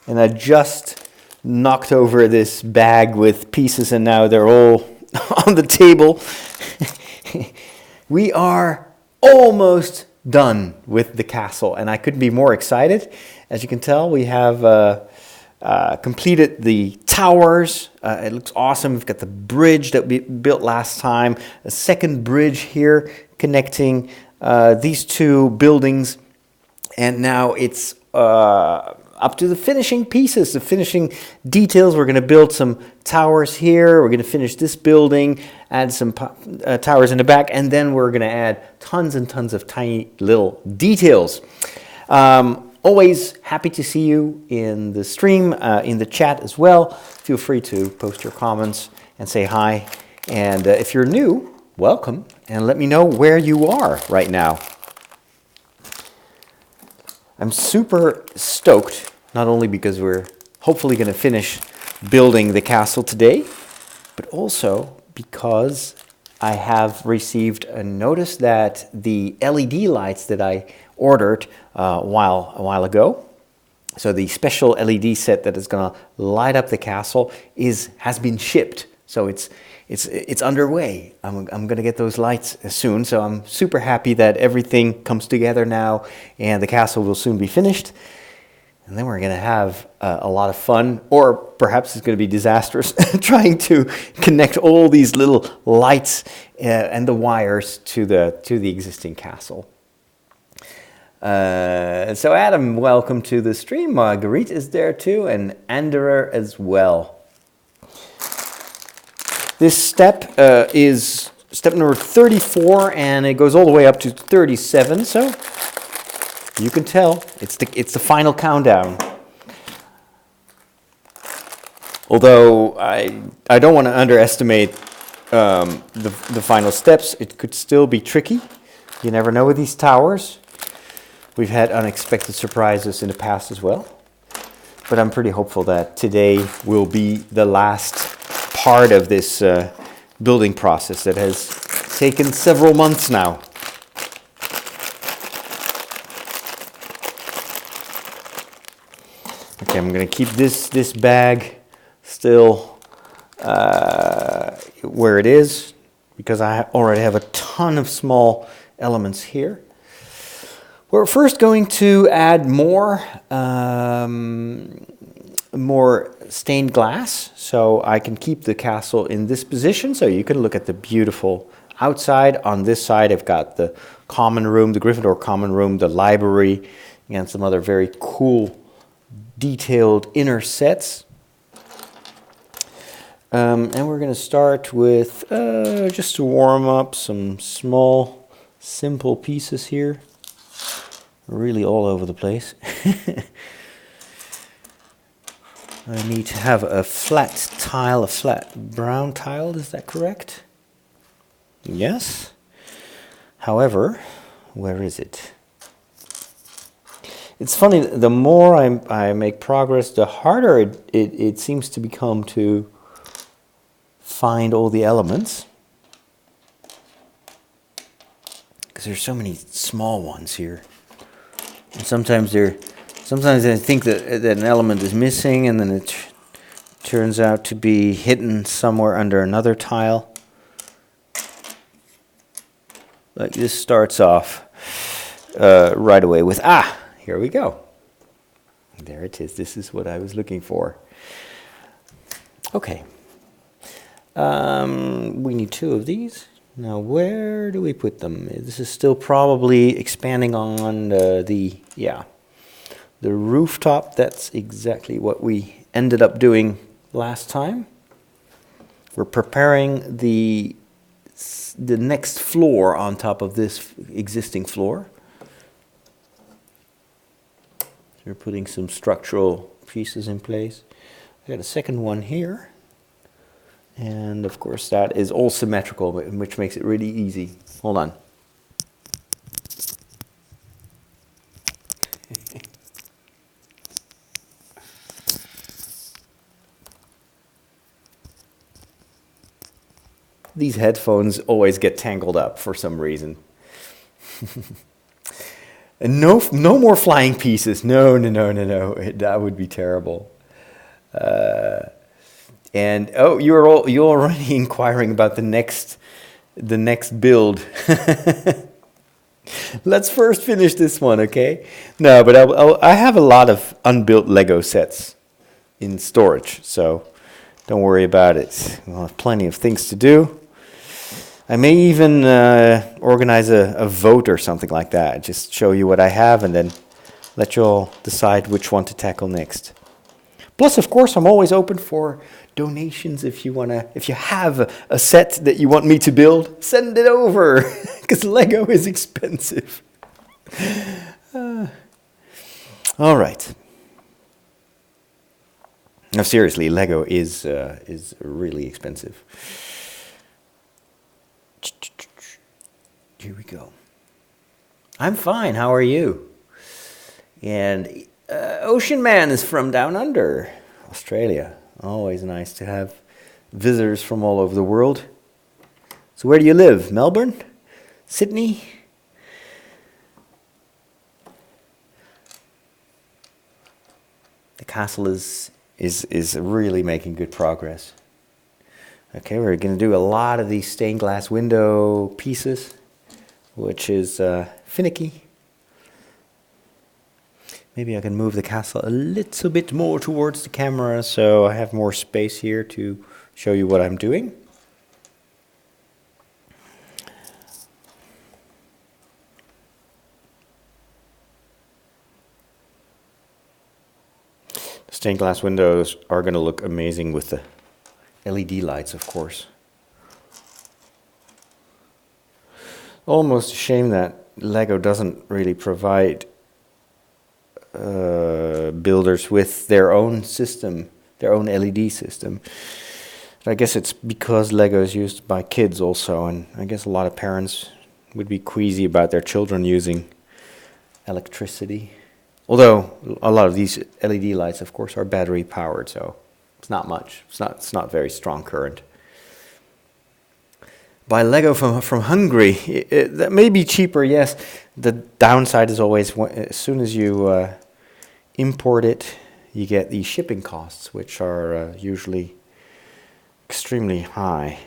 and I just knocked over this bag with pieces, and now they're all on the table. We are almost done with the castle, and I couldn't be more excited. As you can tell, we have completed the towers. It looks awesome. We've got the bridge that we built last time, a second bridge here connecting these two buildings, and now it's up to the finishing pieces, the finishing details. We're going to build some towers here. We're going to finish this building, add some towers in the back, and then we're going to add tons and tons of tiny little details. Always happy to see you in the stream, in the chat as well. Feel free to post your comments and say hi. And if you're new, welcome, and let me know where you are right now. I'm super stoked, not only because we're hopefully going to finish building the castle today, but also because I have received a notice that the LED lights that I ordered a while ago, so the special LED set that is going to light up the castle has been shipped. So it's underway. I'm going to get those lights soon, so I'm super happy that everything comes together now, and the castle will soon be finished. And then we're going to have a lot of fun, or perhaps it's going to be disastrous, trying to connect all these little lights and the wires to the existing castle. So Adam, welcome to the stream. Marguerite is there too, and Anderer as well. This step is step number 34, and it goes all the way up to 37. So you can tell it's the final countdown. Although I don't want to underestimate the final steps. It could still be tricky. You never know with these towers. We've had unexpected surprises in the past as well. But I'm pretty hopeful that today will be the last part of this building process that has taken several months now. Okay, I'm going to keep this bag still where it is, because I already have a ton of small elements here. We're first going to add more stained glass, so I can keep the castle in this position, so you can look at the beautiful outside. On this side I've got the common room, the Gryffindor common room, the library, and some other very cool detailed inner sets. And we're going to start with, just to warm up, some small simple pieces here. Really all over the place. I need to have a flat tile, a flat brown tile, is that correct? Yes. However, where is it? It's funny, the more I make progress, the harder it seems to become to find all the elements. Because there's so many small ones here. And sometimes I think that an element is missing, and then it turns out to be hidden somewhere under another tile. Like this starts off right away with, here we go. There it is. This is what I was looking for. Okay. We need 2 of these. Now, where do we put them? This is still probably expanding on the rooftop. That's exactly what we ended up doing last time. We're preparing the next floor on top of this existing floor. So we're putting some structural pieces in place. I got a second one here. And of course that is all symmetrical, which makes it really easy. Hold on. These headphones always get tangled up for some reason. And no more flying pieces. No. That would be terrible. And you're already inquiring about the next build. Let's first finish this one, okay? No, but I have a lot of unbuilt Lego sets in storage, so don't worry about it. We'll have plenty of things to do. I may even organize a vote or something like that. Just show you what I have and then let you all decide which one to tackle next. Plus, of course, I'm always open for donations. If you have a set that you want me to build, send it over, because Lego is expensive. All right. No, seriously, Lego is really expensive. Here we go. I'm fine. How are you? And Ocean Man is from down under, Australia. Always nice to have visitors from all over the world. So where do you live? Melbourne? Sydney? The castle is really making good progress. Okay, we're going to do a lot of these stained glass window pieces, which is finicky. Maybe I can move the castle a little bit more towards the camera so I have more space here to show you what I'm doing. The stained glass windows are going to look amazing with the LED lights, of course. Almost a shame that Lego doesn't really provide builders with their own system, their own LED system. But I guess it's because Lego is used by kids also, and I guess a lot of parents would be queasy about their children using electricity. Although a lot of these LED lights, of course, are battery powered, so it's not much. It's not very strong current. Buy Lego from Hungary. That may be cheaper, yes. The downside is always as soon as you import it, you get the shipping costs, which are usually extremely high.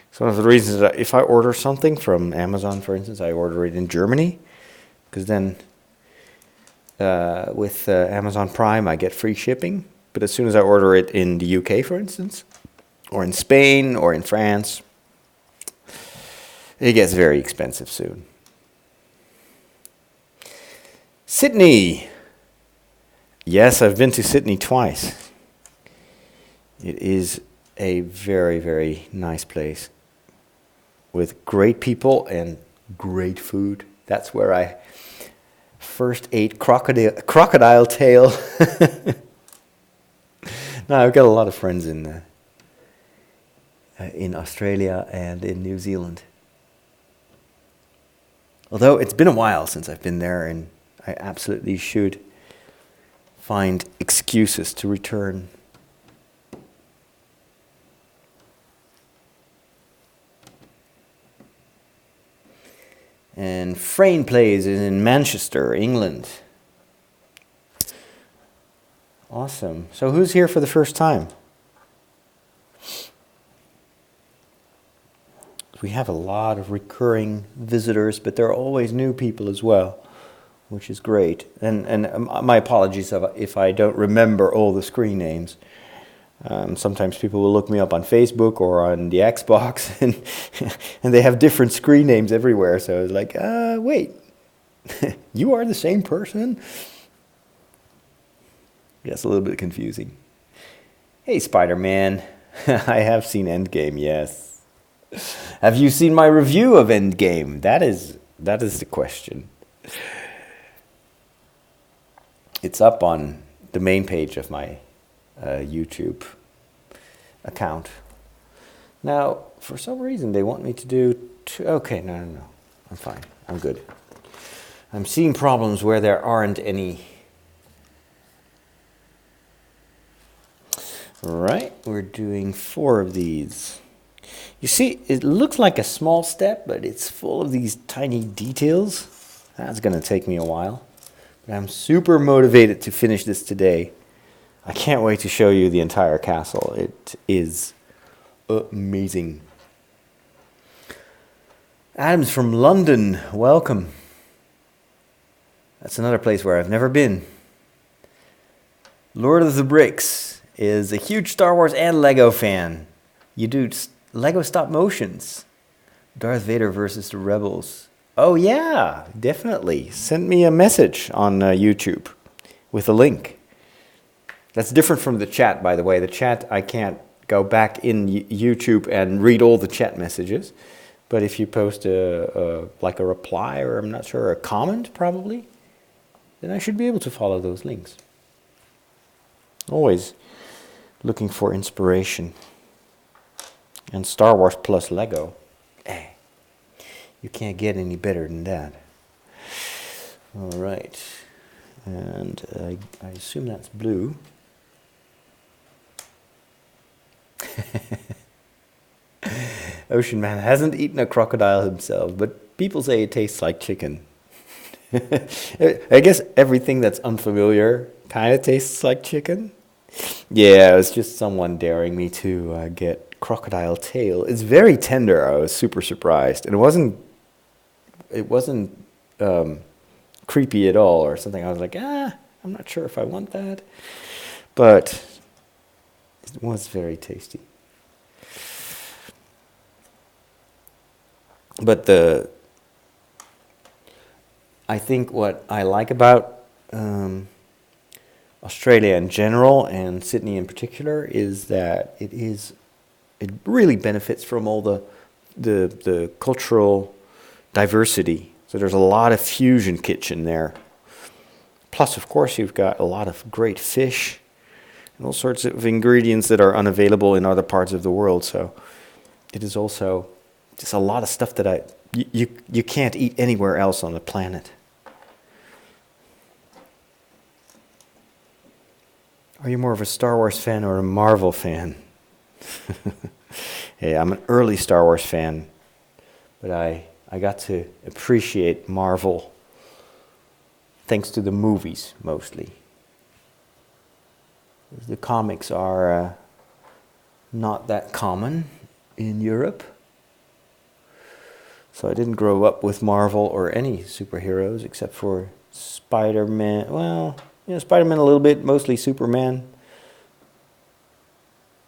It's one of the reasons that if I order something from Amazon, for instance, I order it in Germany, because then with Amazon Prime I get free shipping. But as soon as I order it in the UK, for instance, or in Spain or in France, it gets very expensive soon. Sydney. Yes, I've been to Sydney twice. It is a very, very nice place with great people and great food. That's where I first ate crocodile tail. Now, I've got a lot of friends in Australia and in New Zealand. Although it's been a while since I've been there, and I absolutely should find excuses to return. And Frayne Plays is in Manchester, England. Awesome. So who's here for the first time? We have a lot of recurring visitors, but there are always new people as well, which is great. And my apologies if I don't remember all the screen names. Sometimes people will look me up on Facebook or on the Xbox, and they have different screen names everywhere. So it's like, wait, you are the same person? Yeah, it's a little bit confusing. Hey, Spider-Man. I have seen Endgame, yes. Have you seen my review of Endgame? That is the question. It's up on the main page of my YouTube account. Now, for some reason, they want me to do okay, no. I'm fine. I'm good. I'm seeing problems where there aren't any. Right, we're doing 4 of these. You see, it looks like a small step, but it's full of these tiny details. That's going to take me a while. But I'm super motivated to finish this today. I can't wait to show you the entire castle. It is amazing. Adam's from London. Welcome. That's another place where I've never been. Lord of the Bricks is a huge Star Wars and Lego fan. You do Lego stop motions. Darth Vader versus the Rebels. Oh yeah, definitely. Send me a message on YouTube with a link. That's different from the chat, by the way. The chat, I can't go back in YouTube and read all the chat messages. But if you post like a reply, or I'm not sure, a comment probably, then I should be able to follow those links. Always looking for inspiration. And Star Wars plus Lego. Hey, you can't get any better than that. All right. And I assume that's blue. Ocean Man hasn't eaten a crocodile himself, but people say it tastes like chicken. I guess everything that's unfamiliar kind of tastes like chicken. Yeah, it was just someone daring me to get crocodile tail. It's very tender. I was super surprised, and it wasn't creepy at all or something. I was like, I'm not sure if I want that, but it was very tasty. But I think what I like about Australia in general and Sydney in particular is that it really benefits from all the cultural diversity. So there's a lot of fusion kitchen there. Plus, of course, you've got a lot of great fish and all sorts of ingredients that are unavailable in other parts of the world. So it is also just a lot of stuff that you can't eat anywhere else on the planet. Are you more of a Star Wars fan or a Marvel fan? Hey, I'm an early Star Wars fan, but I got to appreciate Marvel thanks to the movies mostly. The comics are not that common in Europe. So I didn't grow up with Marvel or any superheroes except for Spider-Man. Well, Spider-Man a little bit, mostly Superman.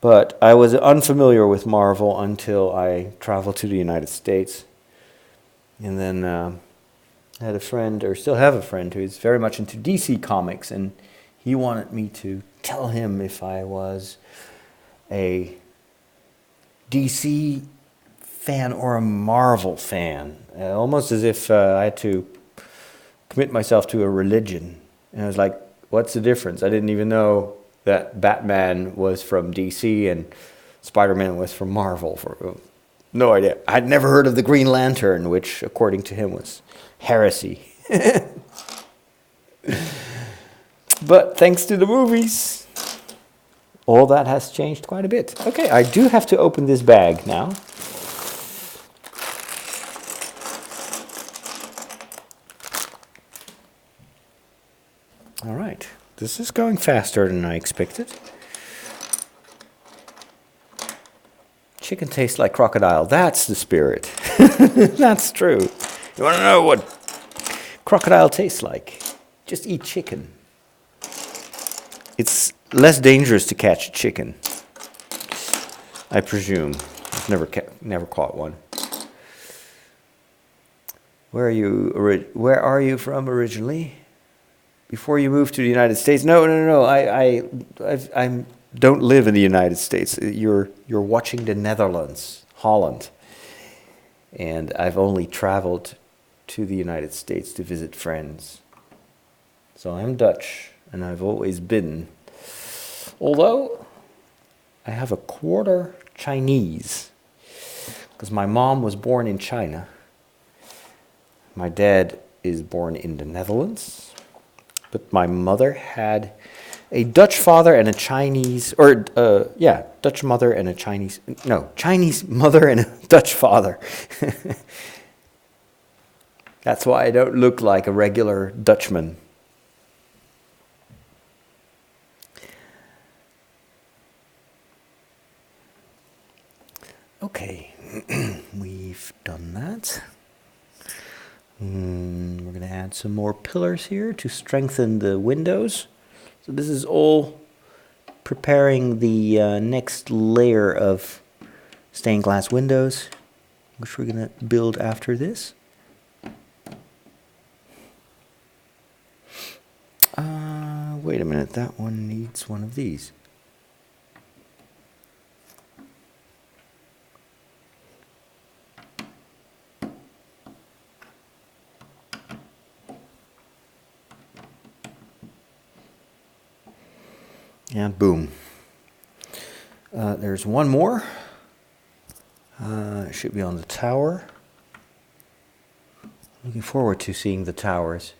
But I was unfamiliar with Marvel until I traveled to the United States. And then I had a friend, or still have a friend, who's very much into DC Comics. And he wanted me to tell him if I was a DC fan or a Marvel fan. Almost as if I had to commit myself to a religion. And I was like, what's the difference? I didn't even know that Batman was from DC and Spider-Man was from Marvel. No idea. I'd never heard of the Green Lantern, which according to him was heresy. But thanks to the movies, all that has changed quite a bit. Okay, I do have to open this bag now. All right, this is going faster than I expected. Chicken tastes like crocodile. That's the spirit. That's true. You want to know what crocodile tastes like? Just eat chicken. It's less dangerous to catch a chicken, I presume. I've never caught one. Where are you from originally? Before you moved to the United States? No. I don't live in the United States. You're watching the Netherlands, Holland. And I've only traveled to the United States to visit friends. So I'm Dutch, and I've always been. Although I have a quarter Chinese, because my mom was born in China. My dad is born in the Netherlands. But my mother had a Dutch father and a Chinese, Dutch mother and a Chinese mother and a Dutch father. That's why I don't look like a regular Dutchman. Okay, we've done that. We're going to add some more pillars here to strengthen the windows. So this is all preparing the next layer of stained glass windows, which we're going to build after this. Wait a minute, that one needs one of these. And boom. There's one more. It should be on the tower. Looking forward to seeing the towers.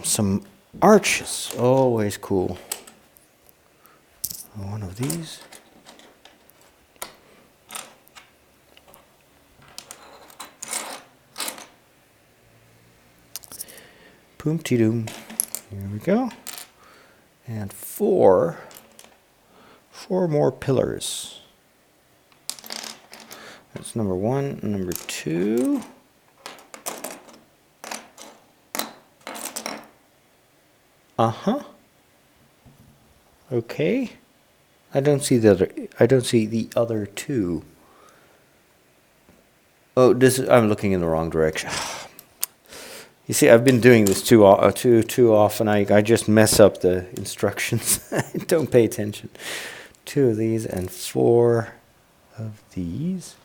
Some arches, always cool. One of these. Boom-ti-doom. Here we go. And four more pillars. That's number one, number two. Okay. I don't see the other two. Oh, I'm looking in the wrong direction. You see, I've been doing this too often. I just mess up the instructions. I don't pay attention. 2 of these and 4 of these.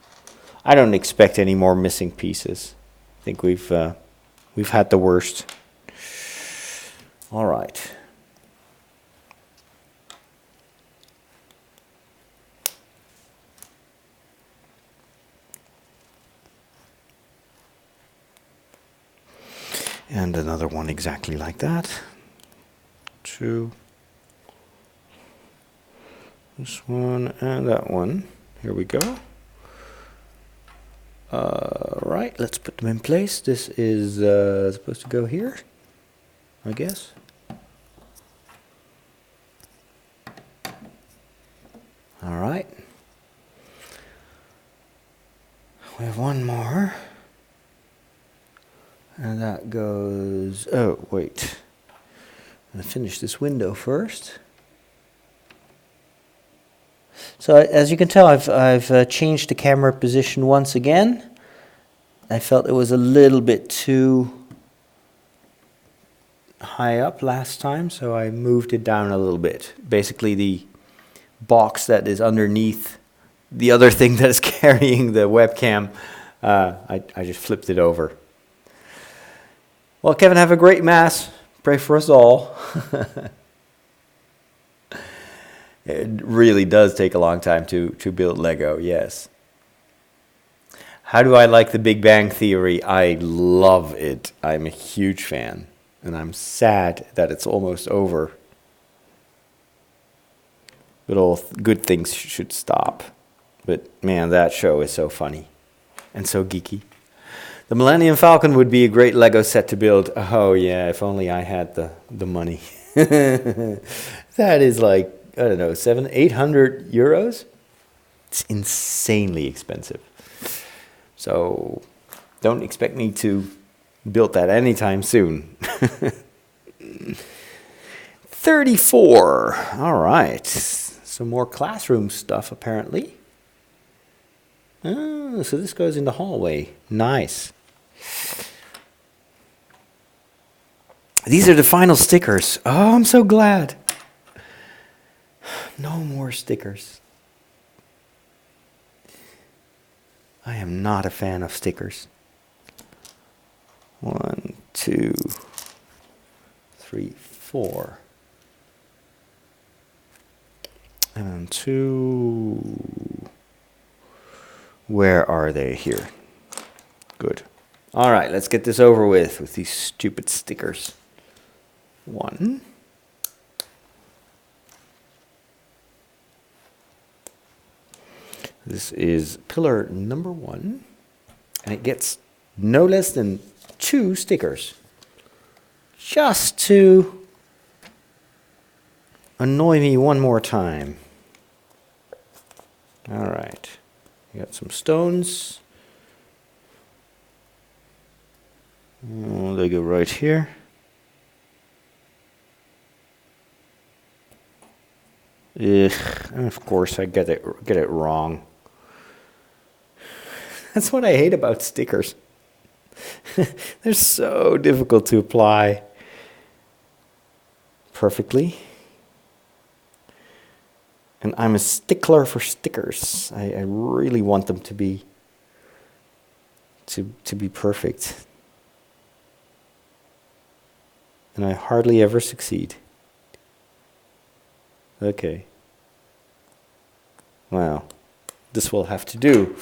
I don't expect any more missing pieces. I think we've had the worst. All right. And another one exactly like that. 2. This one and that one. Here we go. Right, let's put them in place. This is supposed to go here, I guess. All right. We have one more. And that goes, oh, wait. I'm going to finish this window first. So as you can tell, I've changed the camera position once again. I felt it was a little bit too high up last time, so I moved it down a little bit. Basically, the box that is underneath the other thing that is carrying the webcam, I just flipped it over. Well, Kevin, have a great Mass. Pray for us all. It really does take a long time to build Lego, yes. How do I like the Big Bang Theory? I love it. I'm a huge fan. And I'm sad that it's almost over. But all good things should stop. But man, that show is so funny. And so geeky. The Millennium Falcon would be a great Lego set to build. Oh yeah, if only I had the money. That is like, I don't know, 700-800 euros? It's insanely expensive. So don't expect me to build that anytime soon. 34. All right. Some more classroom stuff apparently. Oh, so this goes in the hallway. Nice. These are the final stickers. Oh, I'm so glad. No more stickers. I am not a fan of stickers. 1, 2, 3, 4. And 2. Where are they? Here. Good. All right, let's get this over with these stupid stickers. 1. This is pillar number 1. And it gets no less than 2 stickers. Just to annoy me one more time. All right. We got some stones. Oh, they go right here. Ugh, and of course I get it wrong. That's what I hate about stickers. They're so difficult to apply perfectly. And I'm a stickler for stickers. I really want them to be perfect. And I hardly ever succeed. Okay. Well, this will have to do.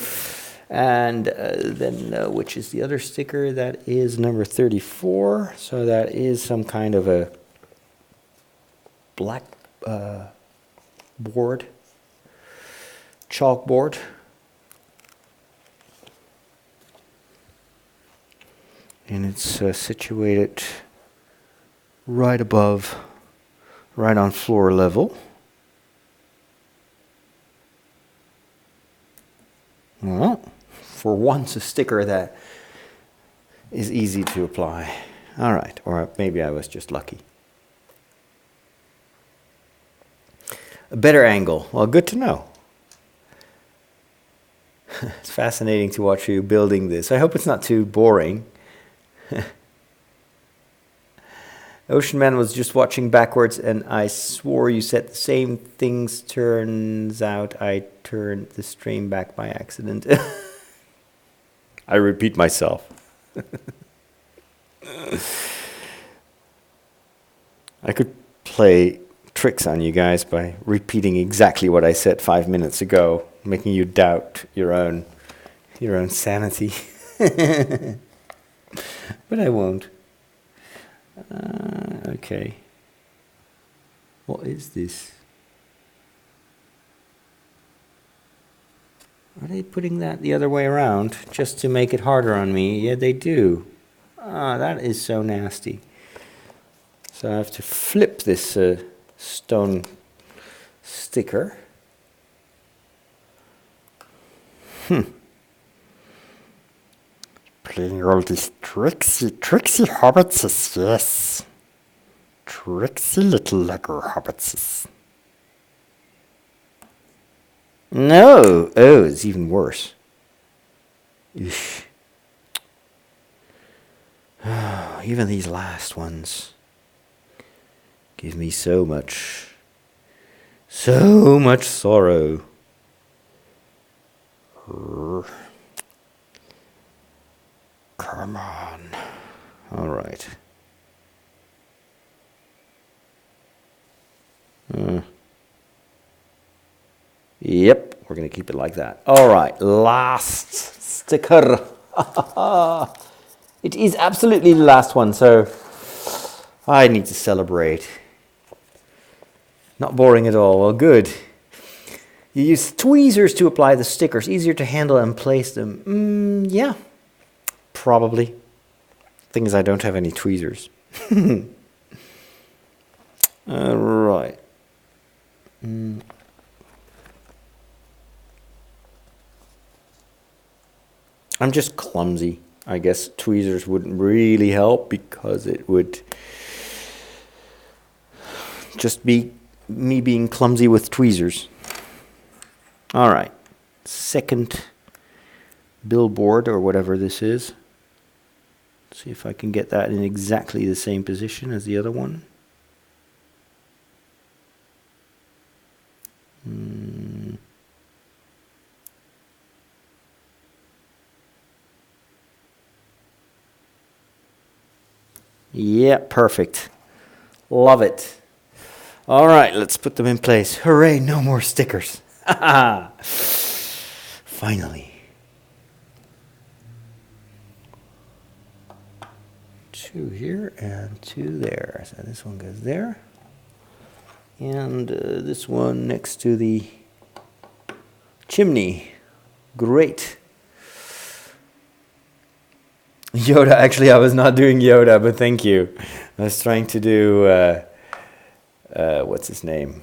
And then which is the other sticker? That is number 34. So that is some kind of a black board, chalkboard. And it's situated right above, right on floor level. Well, for once a sticker that is easy to apply. All right, or maybe I was just lucky. A better angle. Well, good to know. It's fascinating to watch you building this. I hope it's not too boring. Ocean Man was just watching backwards and I swore you said the same things. Turns out I turned the stream back by accident. I repeat myself. I could play tricks on you guys by repeating exactly what I said 5 minutes ago, making you doubt your own sanity. But I won't. Okay. What is this? Are they putting that the other way around just to make it harder on me? Yeah, they do. Ah, that is so nasty. So I have to flip this stone sticker. Playing all these tricksy hobbitses, yes. Tricksy little Lego hobbitses. No! Oh, it's even worse. Eesh. Oh, even these last ones give me so much sorrow. Come on. All right. Yep, we're going to keep it like that. All right, last sticker. It is absolutely the last one, so I need to celebrate. Not boring at all. Well, good. You use tweezers to apply the stickers. Easier to handle and place them. Yeah, probably. Thing is, I don't have any tweezers. All right. I'm just clumsy. I guess tweezers wouldn't really help because it would just be me being clumsy with tweezers. All right. Second billboard or whatever this is. Let's see if I can get that in exactly the same position as the other one. Yeah, perfect. Love it. All right, let's put them in place. Hooray, no more stickers. Finally. 2 here and 2 there. So this one goes there. And this one next to the chimney. Great. Yoda. Actually, I was not doing Yoda, but thank you. I was trying to do, what's his name?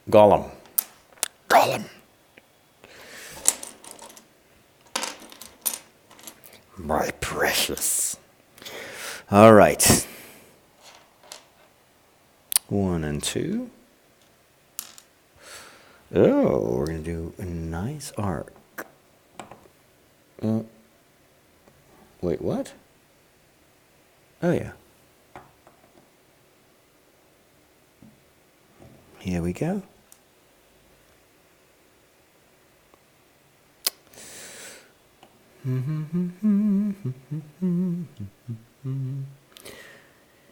Gollum. Gollum. My precious. All right. 1 and 2. Oh, we're going to do a nice arc. Wait, what? Oh, yeah. Here we go.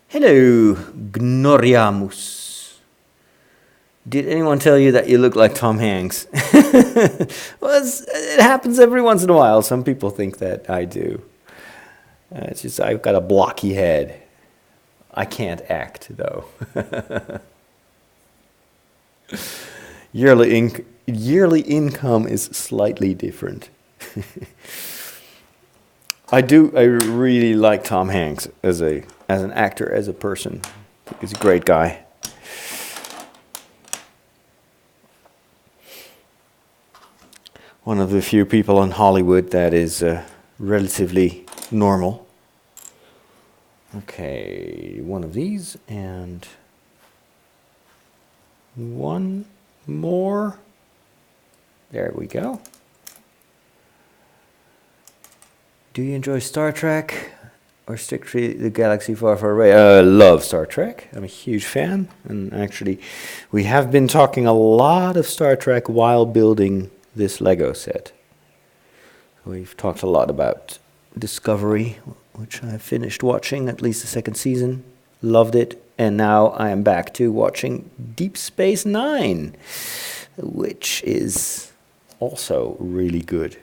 Hello, Gnoriamus. Did anyone tell you that you look like Tom Hanks? Well, it happens every once in a while. Some people think that I do. It's just I've got a blocky head. I can't act, though. Yearly income is slightly different. I really like Tom Hanks as an actor, as a person. He's a great guy. One of the few people in Hollywood that is relatively normal. Okay, one of these and one more. There we go. Do you enjoy Star Trek or strictly the Galaxy Far Far Away? I love Star Trek. I'm a huge fan. And actually, we have been talking a lot of Star Trek while building this Lego set. We've talked a lot about Discovery, which I finished watching, at least the second season. Loved it. And now I am back to watching Deep Space Nine, which is also really good.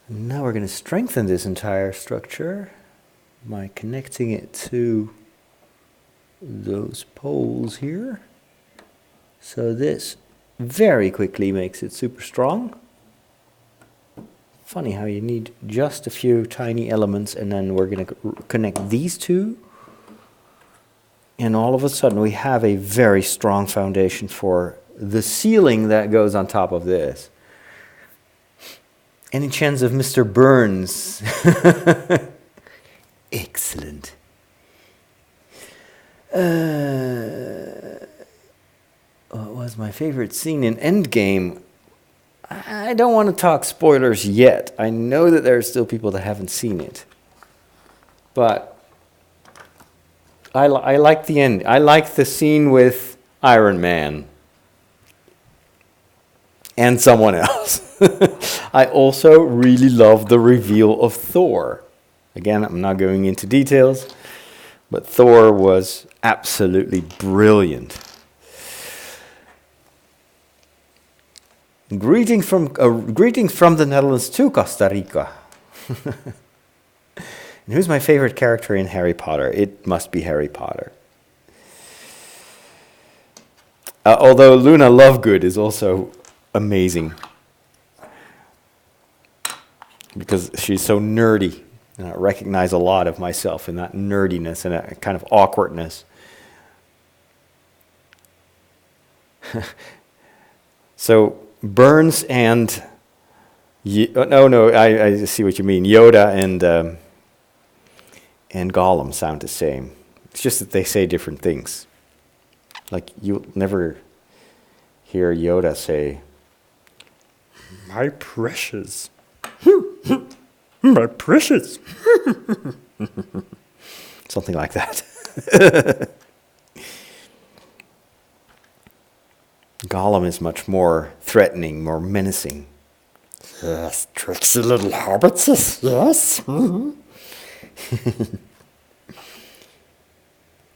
Now we're going to strengthen this entire structure by connecting it to those poles here. So this very quickly makes it super strong. Funny how you need just a few tiny elements, and then we're going to connect these two. And all of a sudden we have a very strong foundation for the ceiling that goes on top of this. Any chance of Mr. Burns? Excellent. What was my favorite scene in Endgame? I don't want to talk spoilers yet. I know that there are still people that haven't seen it. But I like the end. I like the scene with Iron Man. And someone else. I also really love the reveal of Thor. Again, I'm not going into details, but Thor was absolutely brilliant. Greetings from the Netherlands to Costa Rica. And who's my favorite character in Harry Potter? It must be Harry Potter. Although Luna Lovegood is also amazing. Because she's so nerdy. And I recognize a lot of myself in that nerdiness and that kind of awkwardness. So Burns and I see what you mean. Yoda and Gollum sound the same. It's just that they say different things. Like you'll never hear Yoda say, "My precious." My precious. Something like that. Gollum is much more threatening, more menacing. Yes, tricksy little hobbitses, yes.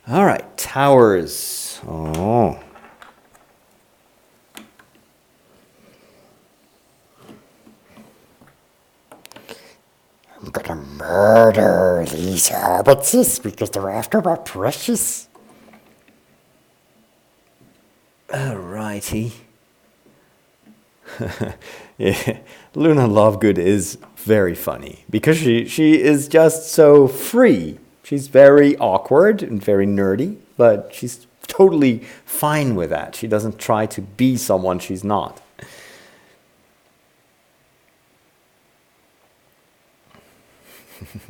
All right, towers. Oh. I'm gonna murder these hobbitses because they're after my precious. Kitty. Yeah, Luna Lovegood is very funny because she is just so free. She's very awkward and very nerdy, but she's totally fine with that. She doesn't try to be someone she's not.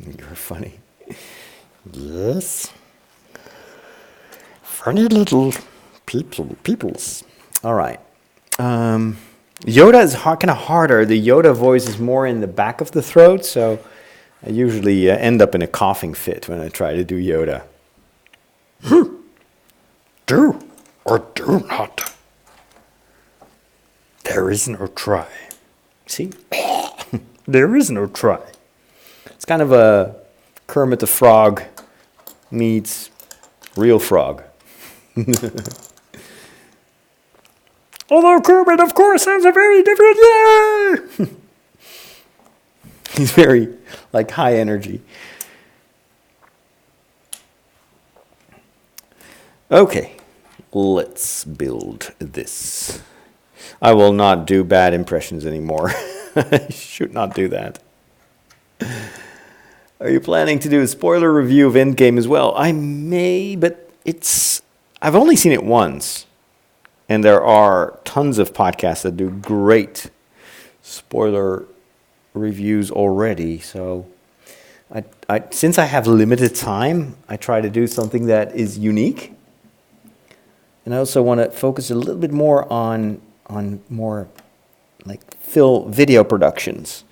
You're funny. Yes. Funny little peoples. All right. Yoda is kind of harder. The Yoda voice is more in the back of the throat, so I usually end up in a coughing fit when I try to do Yoda. Do or do not. There is no try. See? There is no try. It's kind of a Kermit the Frog meets real frog. Although Kermit, of course, has a very different... Yeah! He's very, like, high energy. Okay, let's build this. I will not do bad impressions anymore. I should not do that. Are you planning to do a spoiler review of Endgame as well? I may, but I've only seen it once. And there are tons of podcasts that do great spoiler reviews already. So since I have limited time, I try to do something that is unique. And I also want to focus a little bit more on more like video productions.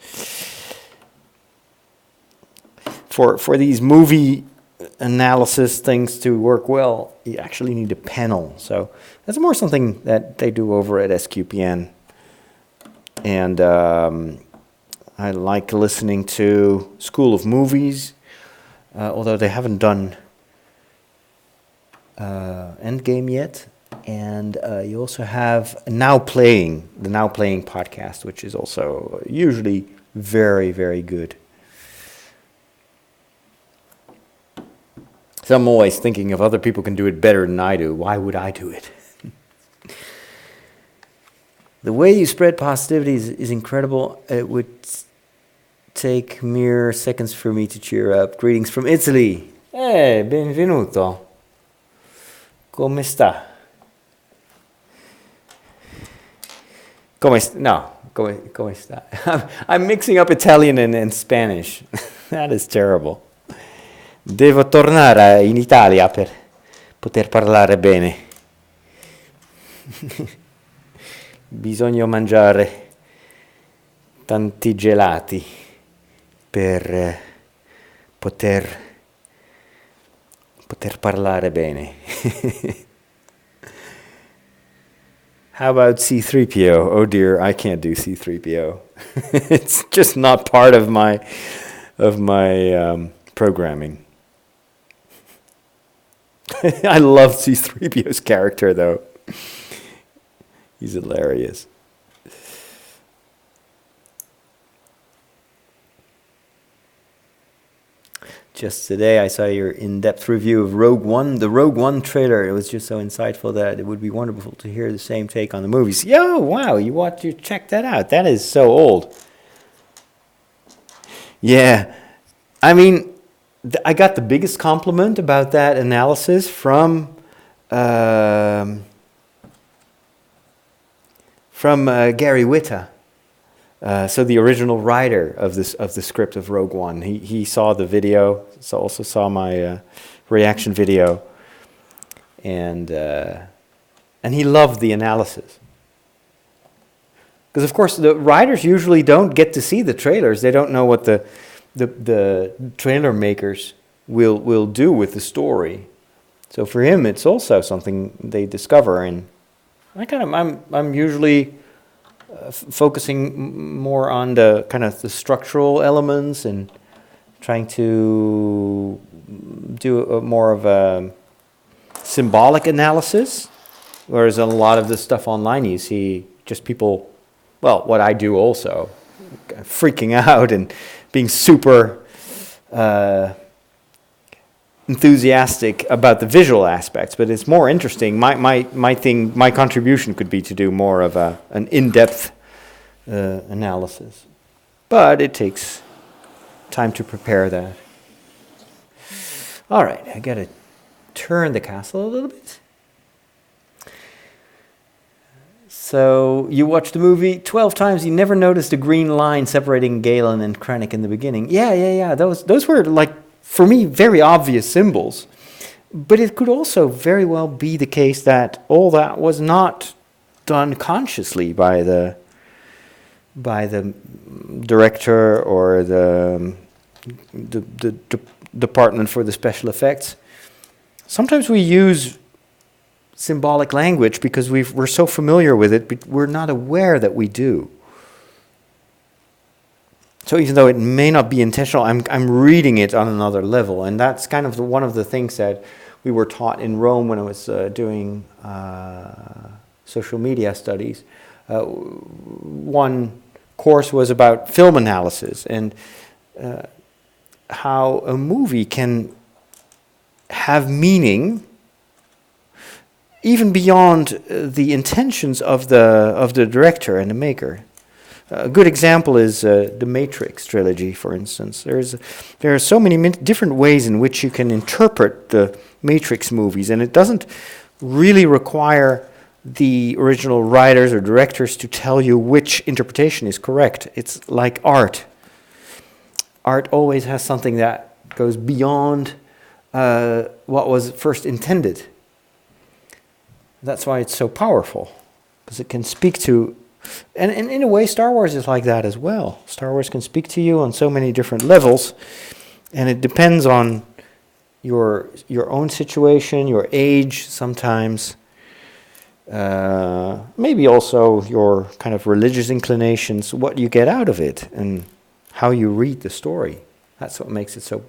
For these movie analysis things to work well, you actually need a panel. So that's more something that they do over at SQPN. And I like listening to School of Movies, although they haven't done Endgame yet. And you also have the Now Playing podcast, which is also usually very, very good. So I'm always thinking if other people can do it better than I do, why would I do it? The way you spread positivity is incredible. It would take mere seconds for me to cheer up. Greetings from Italy. Hey, benvenuto. Come sta? Come sta? I'm mixing up Italian and Spanish. That is terrible. Devo tornare in Italia per poter parlare bene. Bisogna mangiare tanti gelati per poter parlare bene. How about C3PO? Oh dear, I can't do C3PO. It's just not part of my programming. I love C3PO's character, though. He's hilarious. Just today, I saw your in-depth review of Rogue One, the Rogue One trailer. It was just so insightful that it would be wonderful to hear the same take on the movies. Yo, wow, you check that out. That is so old. Yeah, I mean, I got the biggest compliment about that analysis from Gary Whitta, so the original writer of the script of Rogue One. He saw the video, also saw my reaction video, and he loved the analysis. Because of course the writers usually don't get to see the trailers. They don't know what the trailer makers will do with the story. So for him, it's also something they discover, and I'm usually focusing more on the kind of the structural elements and trying to do more of a symbolic analysis, whereas a lot of the stuff online you see just people, well, what I do also, freaking out and being super enthusiastic about the visual aspects, but it's more interesting. My contribution could be to do more of an in-depth analysis, but it takes time to prepare that. All right, I gotta turn the castle a little bit. So you watched the movie 12 times. You never noticed the green line separating Galen and Krennic in the beginning. Yeah. Those were, like, for me, very obvious symbols. But it could also very well be the case that all that was not done consciously by the director or the department for the special effects. Sometimes we use symbolic language because we're so familiar with it, but we're not aware that we do. So even though it may not be intentional, I'm reading it on another level, and that's kind of one of the things that we were taught in Rome when I was doing social media studies. One course was about film analysis and how a movie can have meaning even beyond the intentions of the director and the maker. A good example is the Matrix trilogy, for instance. There are so many different ways in which you can interpret the Matrix movies, and it doesn't really require the original writers or directors to tell you which interpretation is correct. It's like art. Art always has something that goes beyond what was first intended. That's why it's so powerful, because it can speak to, and in a way Star Wars is like that as well. Star Wars can speak to you on so many different levels, and it depends on your own situation, your age sometimes, maybe also your kind of religious inclinations, what you get out of it, and how you read the story. That's what makes it so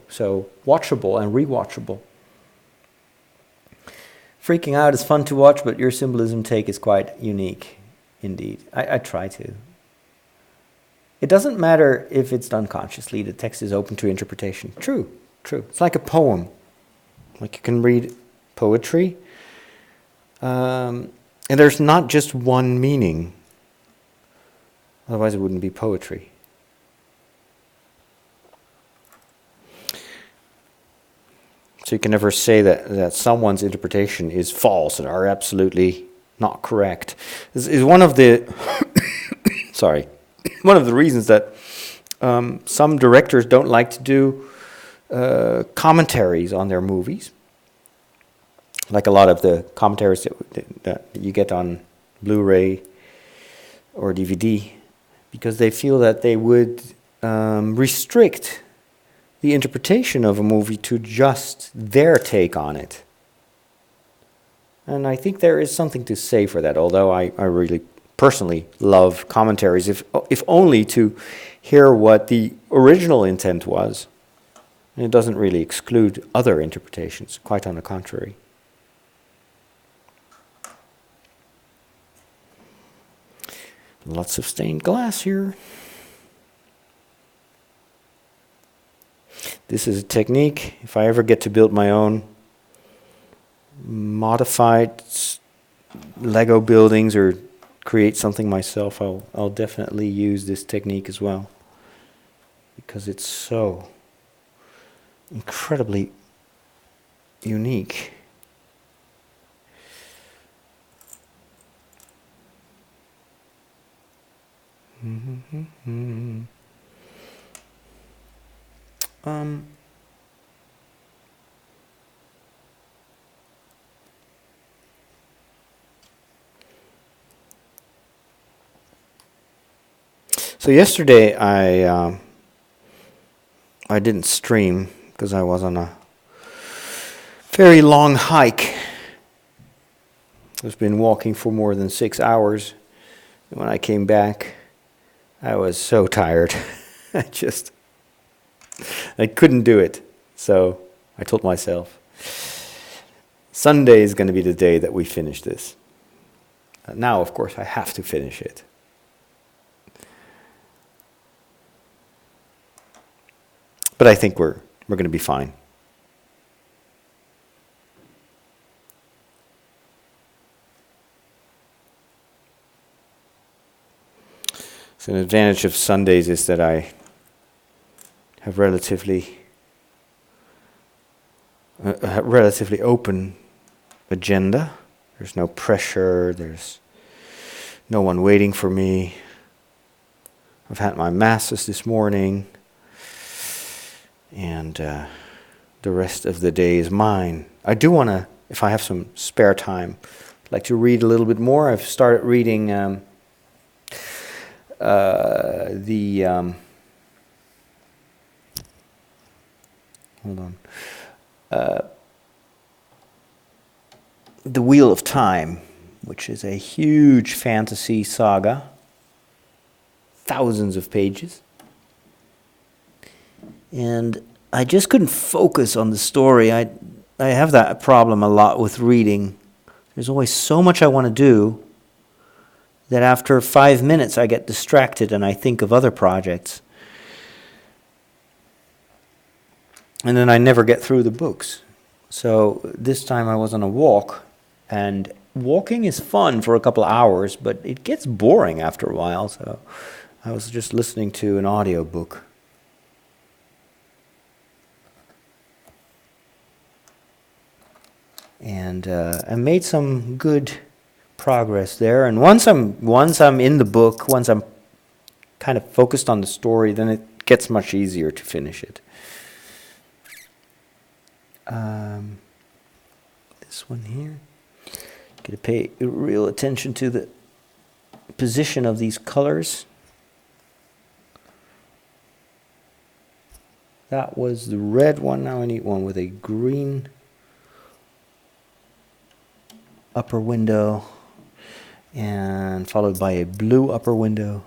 watchable and rewatchable. Freaking Out is fun to watch, but your symbolism take is quite unique, indeed. I try to. It doesn't matter if it's done consciously, the text is open to interpretation. True. It's like a poem. Like you can read poetry, and there's not just one meaning. Otherwise it wouldn't be poetry. So you can never say that someone's interpretation is false and are absolutely not correct. This is one of the one of the reasons that some directors don't like to do commentaries on their movies, like a lot of the commentaries that you get on Blu-ray or DVD, because they feel that they would restrict the interpretation of a movie to just their take on it. And I think there is something to say for that, although I really personally love commentaries, if only to hear what the original intent was. And it doesn't really exclude other interpretations, quite on the contrary. Lots of stained glass here. This is a technique. If I ever get to build my own modified Lego buildings or create something myself, I'll definitely use this technique as well, because it's so incredibly unique. So yesterday I didn't stream because I was on a very long hike. I've been walking for more than 6 hours. When I came back, I was so tired. I couldn't do it. So I told myself, Sunday is going to be the day that we finish this. Now, of course, I have to finish it. But I think we're going to be fine. So an advantage of Sundays is that I have a relatively open agenda. There's no pressure, there's no one waiting for me. I've had my masses this morning, and the rest of the day is mine. I do want to, if I have some spare time, like to read a little bit more. I've started reading The Wheel of Time, which is a huge fantasy saga, thousands of pages. And I just couldn't focus on the story. I have that problem a lot with reading. There's always so much I want to do that after 5 minutes I get distracted and I think of other projects. And then I never get through the books. So this time I was on a walk, and walking is fun for a couple of hours, but it gets boring after a while, so I was just listening to an audiobook. And I made some good progress there. And once I'm in the book, once I'm kind of focused on the story, then it gets much easier to finish it. This one here. Got to pay real attention to the position of these colors. That was the red one. Now I need one with a green upper window, and followed by a blue upper window.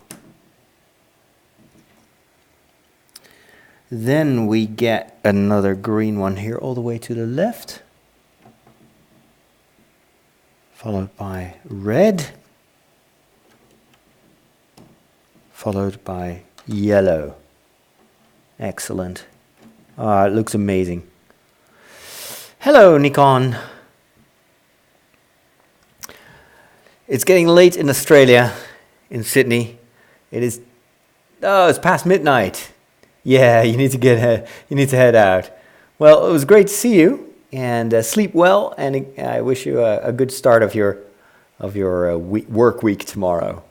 Then we get another green one here all the way to the left, followed by red, followed by yellow. Excellent. It looks amazing. Hello, Nikon. It's getting late in Australia, in Sydney. It's past midnight. Yeah, you need to head out. Well, it was great to see you, and sleep well, and I wish you a good start of your work week tomorrow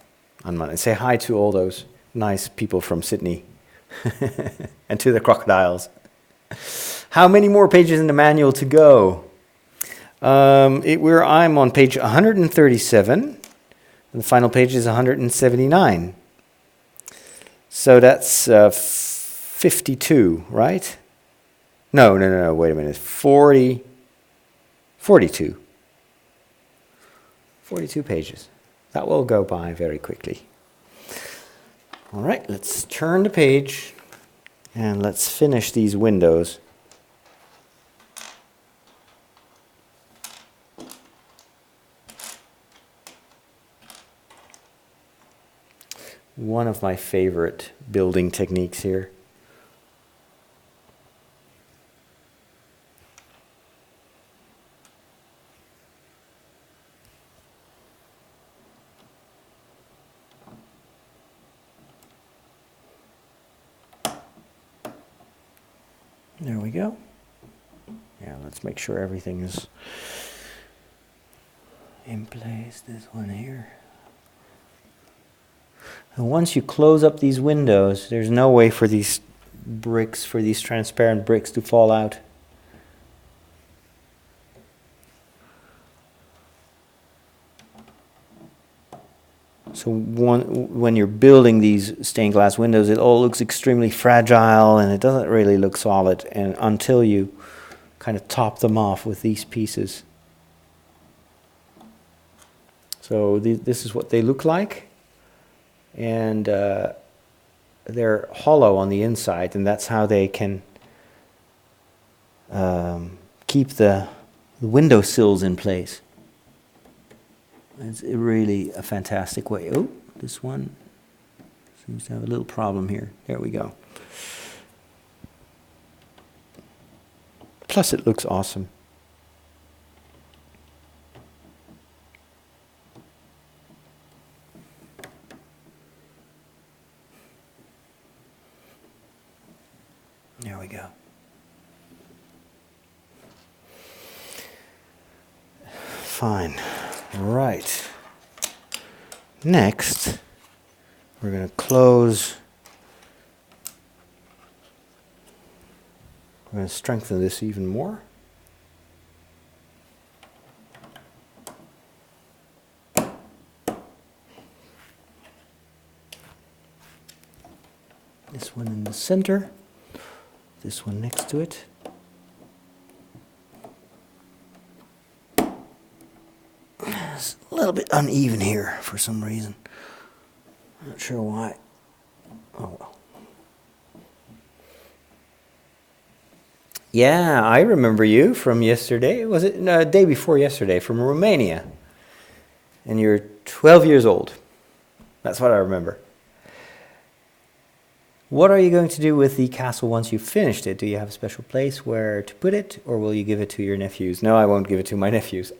on Monday. Say hi to all those nice people from Sydney and to the crocodiles. How many more pages in the manual to go? I'm on page 137, and the final page is 179. So that's 52, right? No, wait a minute. 42. 42 pages. That will go by very quickly. All right, let's turn the page, and let's finish these windows. One of my favorite building techniques here. There we go. Yeah, let's make sure everything is in place. This one here. And once you close up these windows, there's no way for these transparent bricks to fall out. So when you're building these stained glass windows, it all looks extremely fragile, and it doesn't really look solid until you kind of top them off with these pieces. So this is what they look like. And they're hollow on the inside, and that's how they can keep the window sills in place. It's really a fantastic way. Oh, this one seems to have a little problem here. There we go. Plus, it looks awesome. we go. Fine. Right. Next, we're going to close. We're going to strengthen this even more. This one in the center, this one next to it. It's a little bit uneven here for some reason. Not sure why. Oh well. Yeah, I remember you from yesterday. Was it no, day before yesterday from Romania? And you're 12 years old. That's what I remember. What are you going to do with the castle once you've finished it? Do you have a special place where to put it, or will you give it to your nephews? No, I won't give it to my nephews.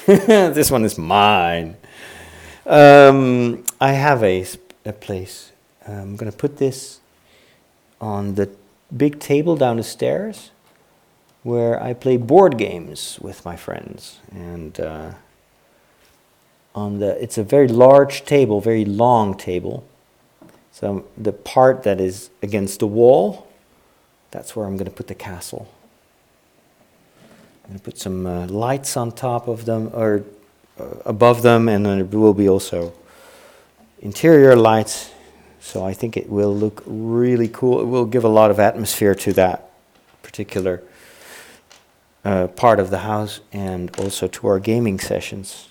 This one is mine. I have a place. I'm going to put this on the big table down the stairs where I play board games with my friends. And it's a very large table, very long table. So the part that is against the wall, that's where I'm going to put the castle. I'm going to put some lights on top of them, or above them, and then there will be also interior lights. So I think it will look really cool. It will give a lot of atmosphere to that particular part of the house, and also to our gaming sessions.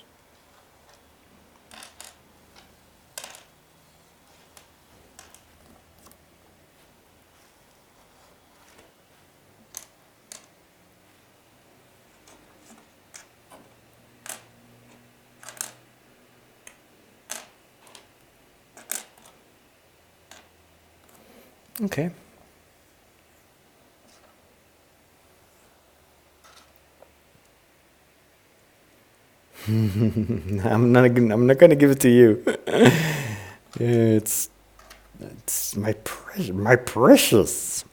Okay. I'm not going to give it to you. It's my precious.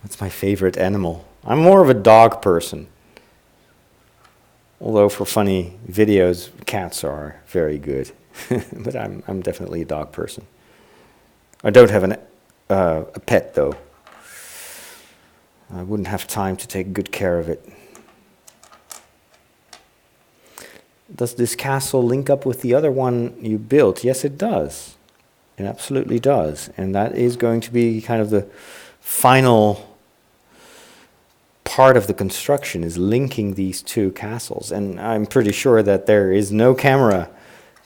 That's my favorite animal. I'm more of a dog person. Although for funny videos, cats are very good. But I'm definitely a dog person. I don't have a pet, though. I wouldn't have time to take good care of it. Does this castle link up with the other one you built? Yes, it does. It absolutely does. And that is going to be kind of the final part of the construction, is linking these two castles. And I'm pretty sure that there is no camera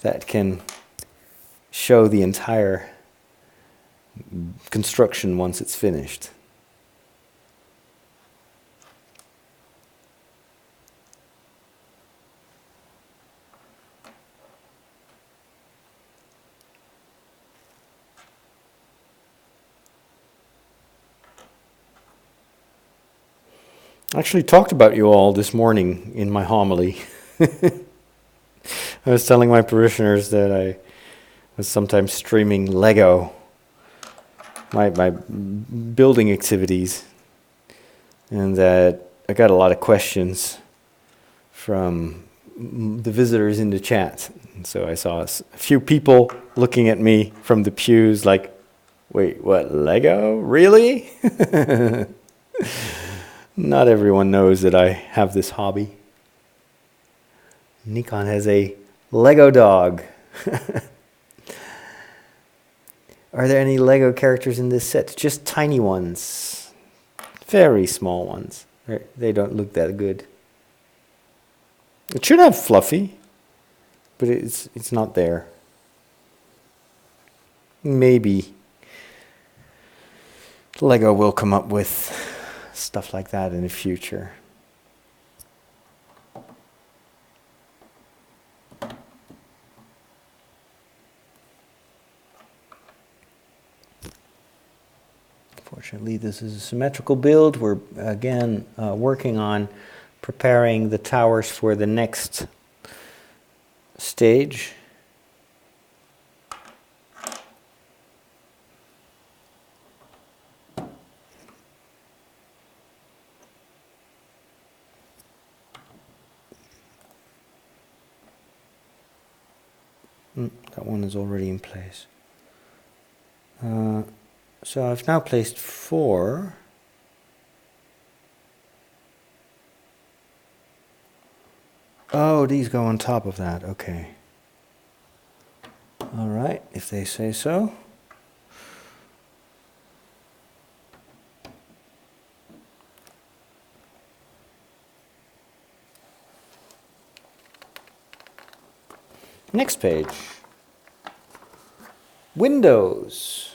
that can show the entire construction once it's finished. I actually talked about you all this morning in my homily. I was telling my parishioners that I was sometimes streaming Lego, my building activities, and that I got a lot of questions from the visitors in the chat. And so I saw a few people looking at me from the pews like, wait, what, Lego? Really? Not everyone knows that I have this hobby. Nikon has a Lego dog. Are there any Lego characters in this set? Just tiny ones. Very small ones. They don't look that good. It should have Fluffy, but it's not there. Maybe Lego will come up with stuff like that in the future. Fortunately, this is a symmetrical build. We're again working on preparing the towers for the next stage. That one is already in place. So I've now placed 4. Oh, these go on top of that. Okay. All right, if they say so. Next page. Windows.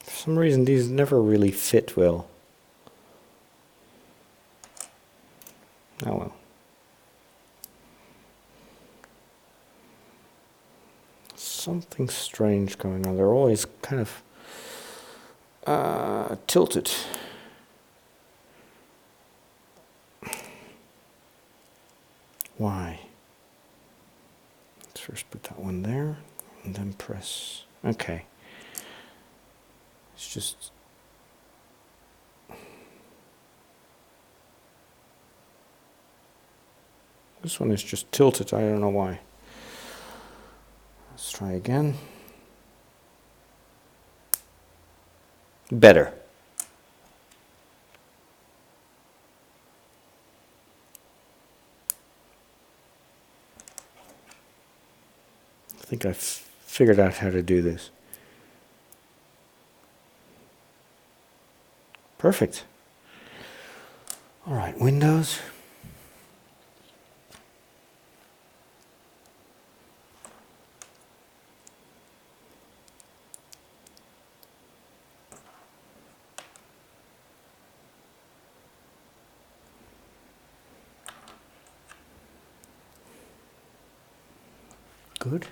For some reason, these never really fit well. Oh well. Something strange going on. They're always kind of tilted. Why? Let's first put that one there, and then press. Okay. It's just. This one is just tilted. I don't know why. Let's try again. Better. I think I've figured out how to do this. Perfect. All right, Windows. Good.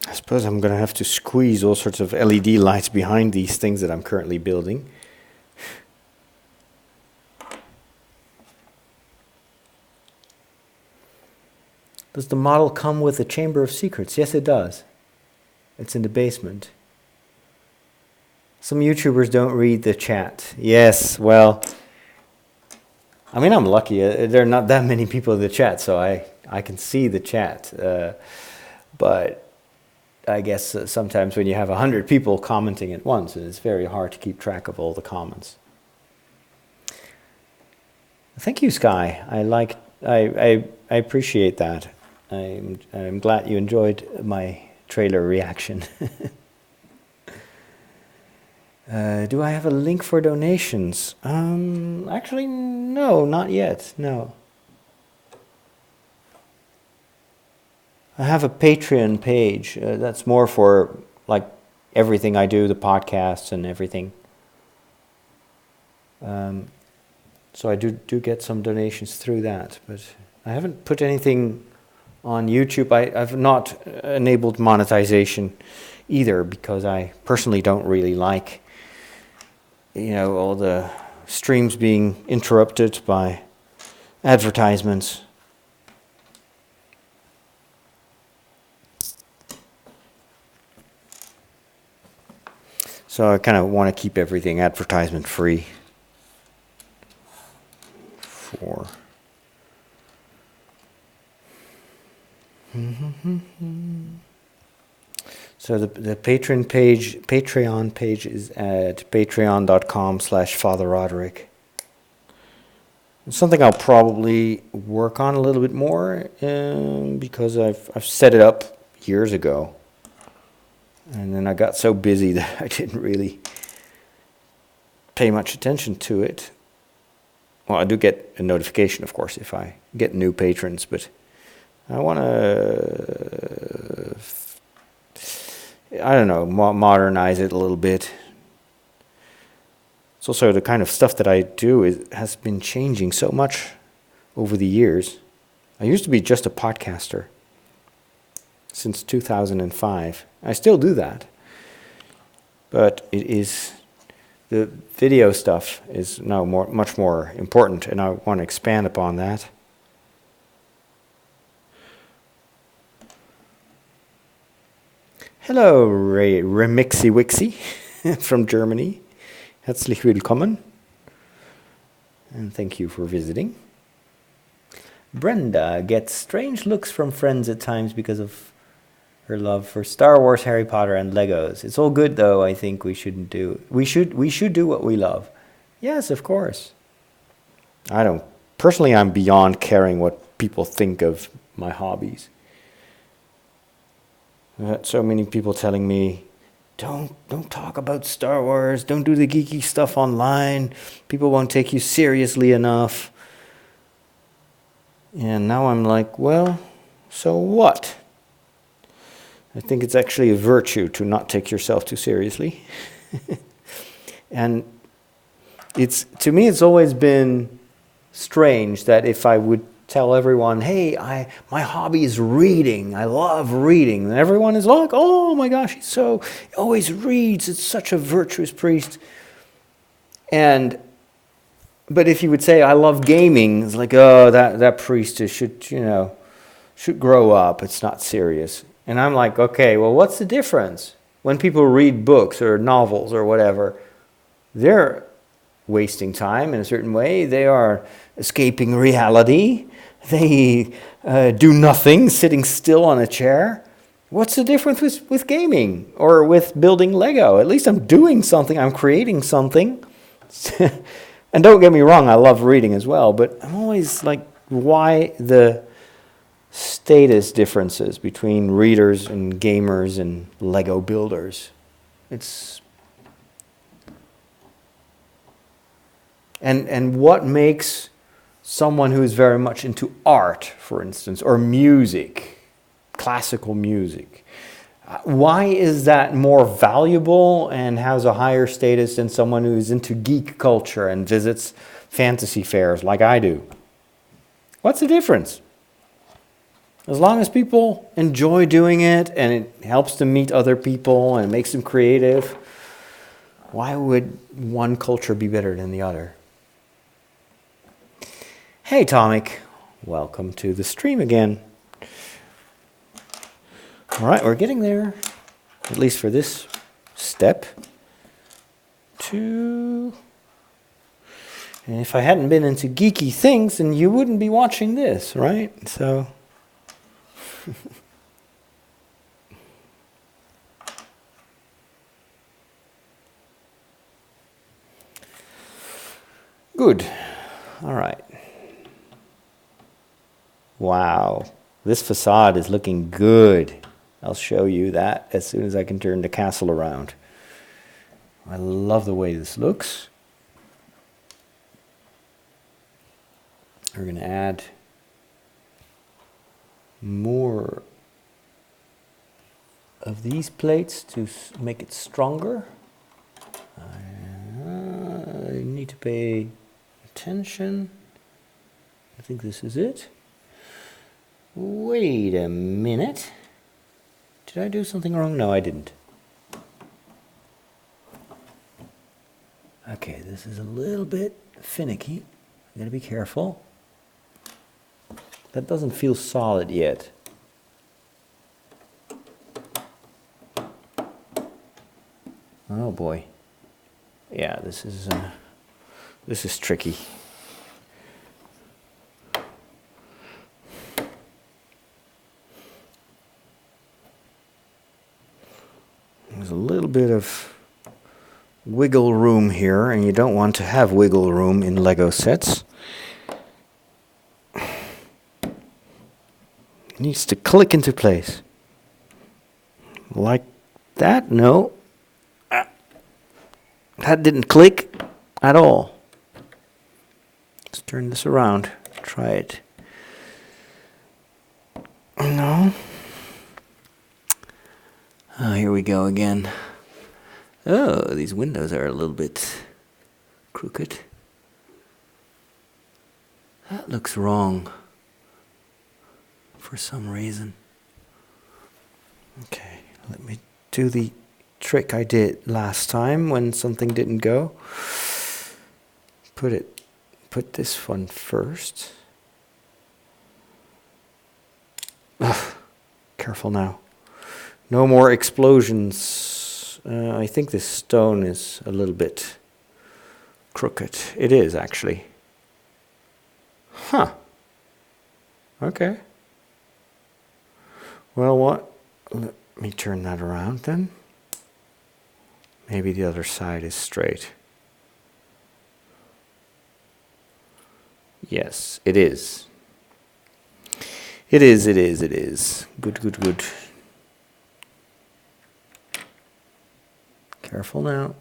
I suppose I'm going to have to squeeze all sorts of LED lights behind these things that I'm currently building. Does the model come with a chamber of secrets? Yes, it does. It's in the basement. Some YouTubers don't read the chat. Yes, well, I mean, I'm lucky. There are not that many people in the chat, so I can see the chat. But I guess sometimes when you have 100 people commenting at once, it's very hard to keep track of all the comments. Thank you, Sky. I appreciate that. I'm glad you enjoyed my trailer reaction. Do I have a link for donations? Actually, no, not yet. No. I have a Patreon page. That's more for like everything I do, the podcasts and everything. So I do get some donations through that, but I haven't put anything on YouTube. I've not enabled monetization either because I personally don't really like, all the streams being interrupted by advertisements. So I kind of want to keep everything advertisement free. So the Patreon page is at patreon.com/Father Roderick. It's something I'll probably work on a little bit more because I've set it up years ago, and then I got so busy that I didn't really pay much attention to it. Well, I do get a notification, of course, if I get new patrons, but I want to, modernize it a little bit. It's also the kind of stuff that I do has been changing so much over the years. I used to be just a podcaster since 2005. I still do that. But the video stuff is now much more important, and I want to expand upon that. Hello, Remixy Wixy from Germany. Herzlich willkommen. And thank you for visiting. Brenda gets strange looks from friends at times because of her love for Star Wars, Harry Potter, and Legos. It's all good, though. I think we shouldn't do. We should do what we love. Yes, of course. I don't. Personally, I'm beyond caring what people think of my hobbies. I've had so many people telling me, don't talk about Star Wars. Don't do the geeky stuff online. People won't take you seriously enough. And now I'm like, well, so what? I think it's actually a virtue to not take yourself too seriously. And to me, it's always been strange that if I would tell everyone, hey, my hobby is reading, I love reading, and everyone is like, oh my gosh, he always reads, it's such a virtuous priest. But if you would say, I love gaming, it's like, oh, that priest should grow up, it's not serious. And I'm like, okay, well, what's the difference? When people read books or novels or whatever, they're wasting time in a certain way. They are escaping reality. They do nothing, sitting still on a chair. What's the difference with gaming or with building Lego? At least I'm doing something. I'm creating something. And don't get me wrong, I love reading as well. But I'm always like, why the status differences between readers and gamers and Lego builders? And what makes someone who is very much into art, for instance, or music, classical music, why is that more valuable and has a higher status than someone who is into geek culture and visits fantasy fairs like I do? What's the difference? As long as people enjoy doing it and it helps them meet other people and makes them creative, why would one culture be better than the other? Hey, Tomic. Welcome to the stream again. All right, we're getting there, at least for this step. And if I hadn't been into geeky things, then you wouldn't be watching this, right? So... Good. All right. Wow. This facade is looking good. I'll show you that as soon as I can turn the castle around. I love the way this looks. We're going to add more of these plates to make it stronger. I need to pay attention. I think this is it. Wait a minute. Did I do something wrong? No, I didn't. Okay, this is a little bit finicky. I gotta be careful. That doesn't feel solid yet. Oh boy. Yeah, this is tricky. There's a little bit of wiggle room here, and you don't want to have wiggle room in Lego sets. It needs to click into place. Like that? No. That didn't click at all. Let's turn this around. Try it. No. Oh, here we go again. Oh, these windows are a little bit crooked. That looks wrong for some reason. Okay, let me do the trick I did last time when something didn't go. Put this one first. Ugh, careful now. No more explosions. I think this stone is a little bit crooked. It is, actually. Huh. Okay. Well, what? Let me turn that around then. Maybe the other side is straight. Yes, it is. It is. Good. Careful now.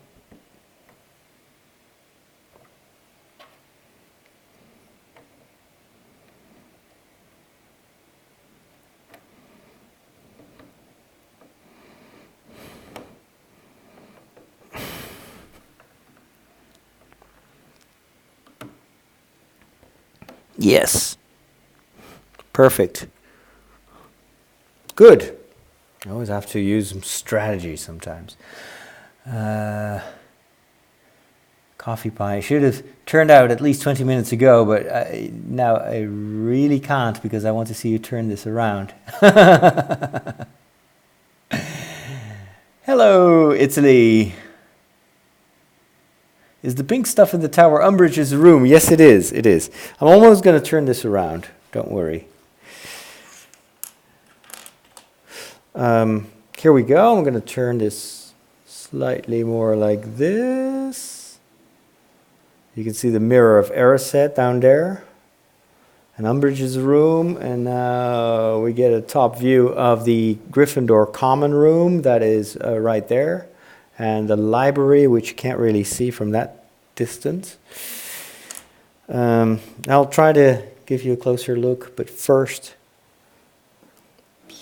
Yes. Perfect. Good. I always have to use some strategy sometimes. Coffee pie should have turned out at least 20 minutes ago, but now I really can't because I want to see you turn this around. Hello, Italy. Is the pink stuff in the tower Umbridge's room? Yes, it is. It is. I'm almost going to turn this around. Don't worry. Here we go. I'm going to turn this slightly more like this. You can see the mirror of Erised down there. And Umbridge's room. And now we get a top view of the Gryffindor common room that is right there. And the library, which you can't really see from that distance. I'll try to give you a closer look, but first, I'm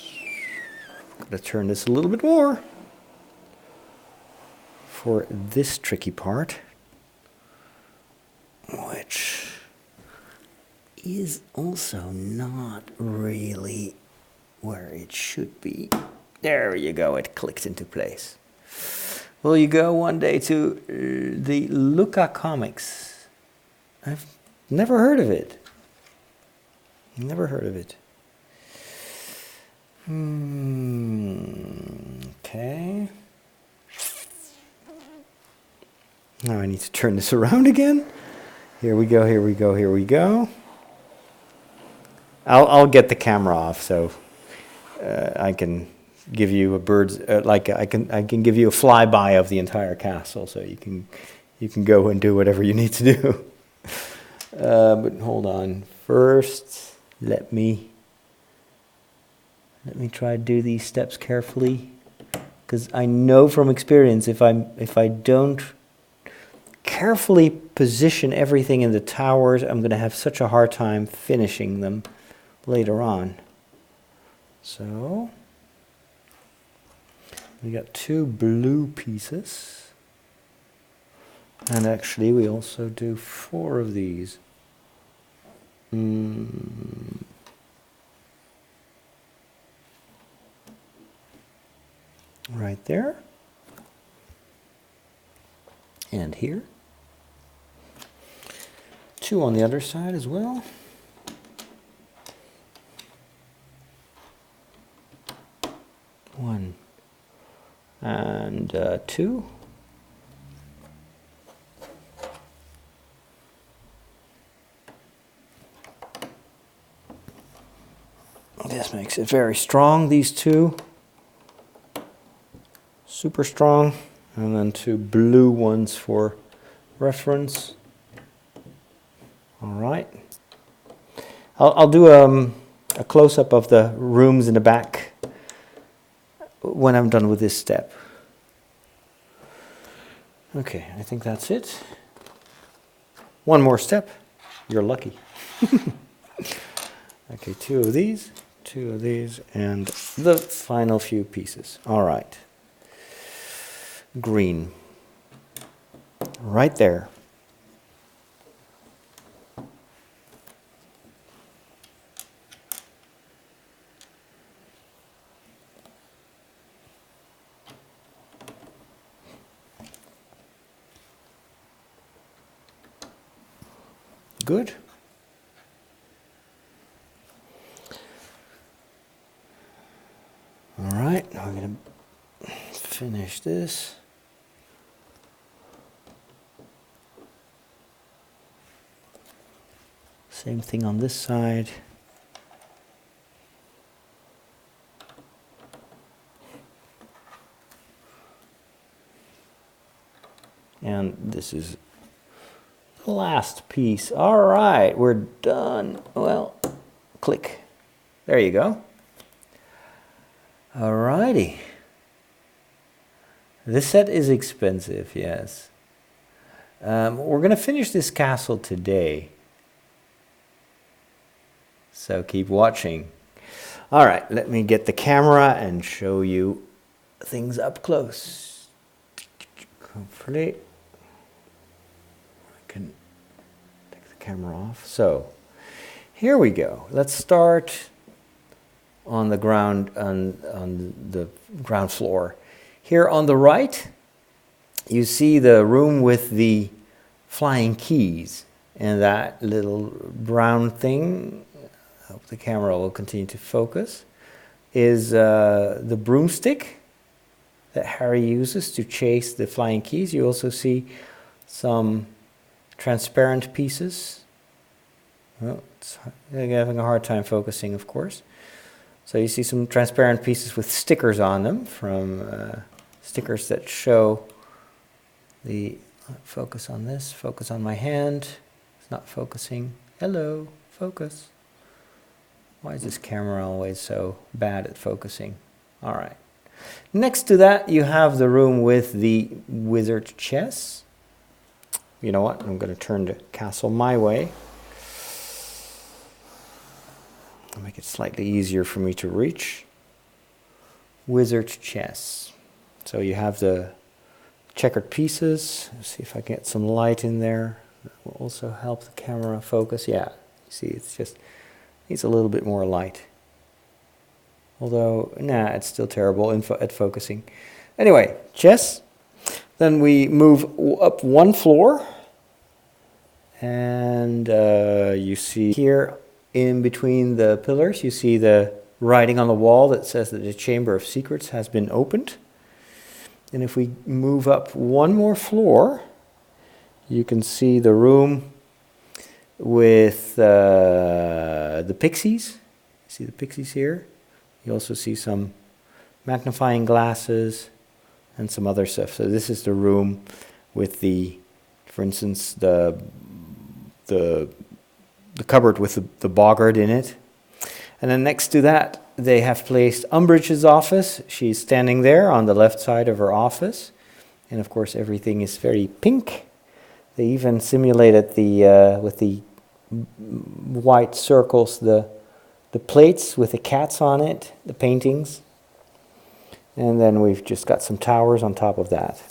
going to turn this a little bit more for this tricky part, which is also not really where it should be. There you go, it clicked into place. Will you go one day to the Luca Comics? I've never heard of it. Never heard of it. Okay. Now I need to turn this around again. Here we go. I'll get the camera off so I can give you a bird's I can give you a flyby of the entire castle, so you can go and do whatever you need to do. But hold on. First, let me try to do these steps carefully, because I know from experience if I don't carefully position everything in the towers, I'm going to have such a hard time finishing them later on. So we got 2 blue pieces, and actually we also do 4 of these. Right there, and here. 2 on the other side as well. One and 2. This makes it very strong, these 2. Super strong. And then 2 blue ones for reference. All right. I'll do a close-up of the rooms in the back when I'm done with this step. Okay, I think that's it. One more step. You're lucky. Okay, 2 of these, and the final few pieces. All right. Green. Right there. good. All right, now we're going to finish this. Same thing on this side. And this is the last piece. All right, we're done. Well, click. There you go. All righty. This set is expensive, yes. We're going to finish this castle today. So keep watching. All right, let me get the camera and show you things up close. Hopefully I can take the camera off. So here we go. Let's start on the ground, on the ground floor. Here on the right, you see the room with the flying keys, and that little brown thing, I hope the camera will continue to focus, is the broomstick that Harry uses to chase the flying keys. You also see some transparent pieces. Well, they're having a hard time focusing, of course. So you see some transparent pieces with stickers on them, from stickers that show the, focus on this, focus on my hand. It's not focusing. Hello, focus. Why is this camera always so bad at focusing? All right. Next to that, you have the room with the wizard chess. You know what? I'm going to turn the castle my way. I'll make it slightly easier for me to reach. Wizard chess. So you have the checkered pieces. Let's see if I can get some light in there. That will also help the camera focus. Yeah, you see, it's just needs a little bit more light. Although, nah, it's still terrible at focusing. Anyway, chess. Then we move up one floor. And you see here in between the pillars, you see the writing on the wall that says that the Chamber of Secrets has been opened. And if we move up one more floor, you can see the room with the pixies. See the pixies here? You also see some magnifying glasses and some other stuff. So this is the room with the, for instance, the cupboard with the boggart in it. And then next to that, they have placed Umbridge's office. She's standing there on the left side of her office. And of course, everything is very pink. They even simulated the with the white circles, the plates with the cats on it, the paintings. And then we've just got some towers on top of that.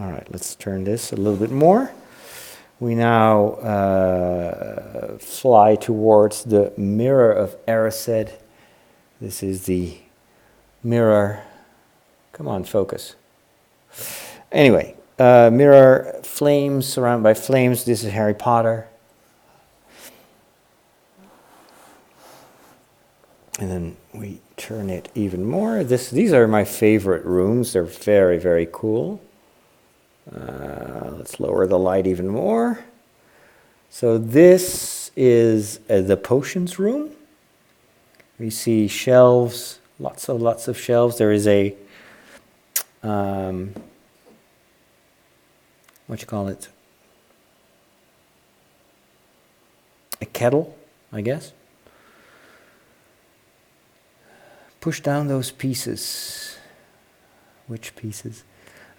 All right, let's turn this a little bit more. We now fly towards the Mirror of Erised. This is the mirror. Come on, focus. Anyway, mirror, flames, surrounded by flames. This is Harry Potter. And then we turn it even more. These are my favorite rooms. They're very, very cool. Let's lower the light even more. So this is the potions room. We see shelves, lots of shelves. There is a, what you call it? A kettle, I guess. Push down those pieces. Which pieces?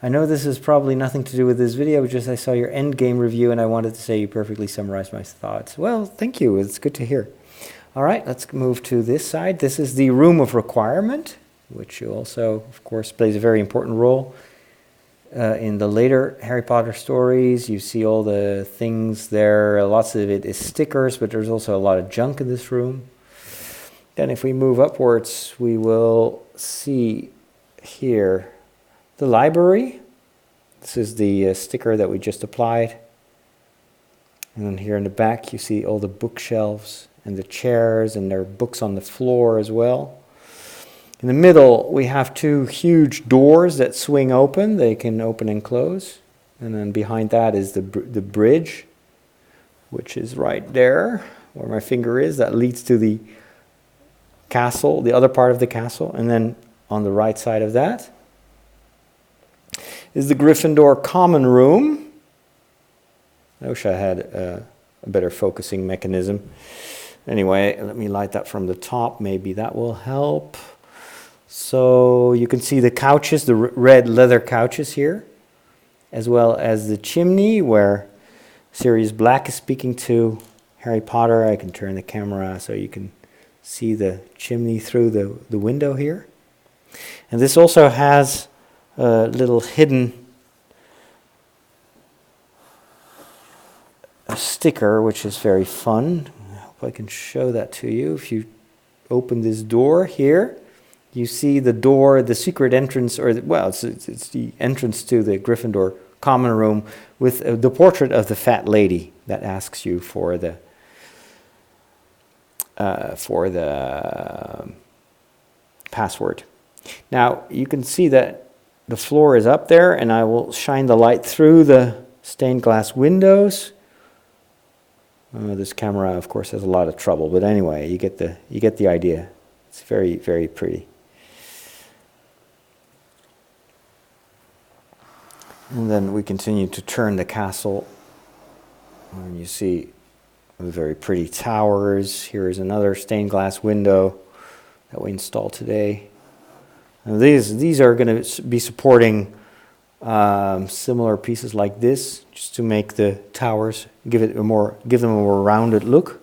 I know this is probably nothing to do with this video, but just I saw your endgame review and I wanted to say you perfectly summarized my thoughts. Well, thank you. It's good to hear. All right, let's move to this side. This is the Room of Requirement, which also, of course, plays a very important role in the later Harry Potter stories. You see all the things there. Lots of it is stickers, but there's also a lot of junk in this room. Then if we move upwards, we will see here the library. This is the sticker that we just applied. And then here in the back you see all the bookshelves and the chairs, and there are books on the floor as well. In the middle we have two huge doors that swing open. They can open and close. And then behind that is the bridge, which is right there where my finger is. That leads to the castle, the other part of the castle. And then on the right side of that is the Gryffindor common room. I wish I had a better focusing mechanism. Anyway, let me light that from the top. Maybe that will help. So you can see the couches, the red leather couches here, as well as the chimney where Sirius Black is speaking to Harry Potter. I can turn the camera so you can see the chimney through the window here. And this also has a little hidden sticker, which is very fun. I hope I can show that to you. If you open this door here, you see the door, the secret entrance, or it's the entrance to the Gryffindor common room with the portrait of the fat lady that asks you for the password. Now you can see that the floor is up there, and I will shine the light through the stained glass windows. This camera, of course, has a lot of trouble, but anyway, you get the idea. It's very, very pretty. And then we continue to turn the castle, and you see the very pretty towers. Here is another stained glass window that we installed today. And these are going to be supporting similar pieces like this, just to make the towers give them a more rounded look.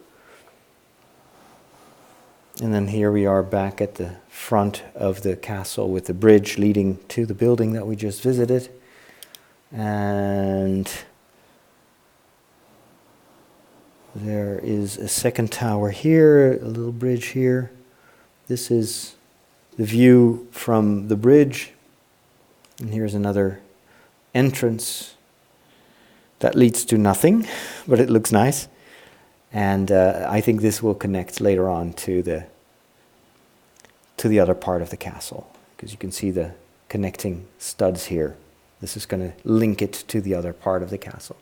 And then here we are back at the front of the castle with the bridge leading to the building that we just visited. And there is a second tower here, a little bridge here. This is the view from the bridge. And here's another entrance that leads to nothing, but it looks nice. And I think this will connect later on to the other part of the castle, because you can see the connecting studs here. This is going to link it to the other part of the castle.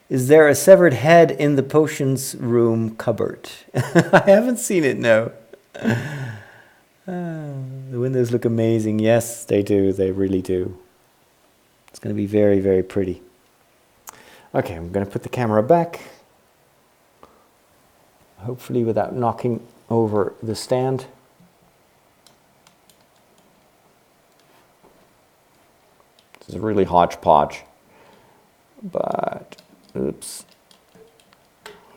Is there a severed head in the potions room cupboard? I haven't seen it, no. The windows look amazing. Yes, they do. They really do. It's going to be very, very pretty. Okay, I'm going to put the camera back. Hopefully without knocking over the stand. This is really hodgepodge. But, oops.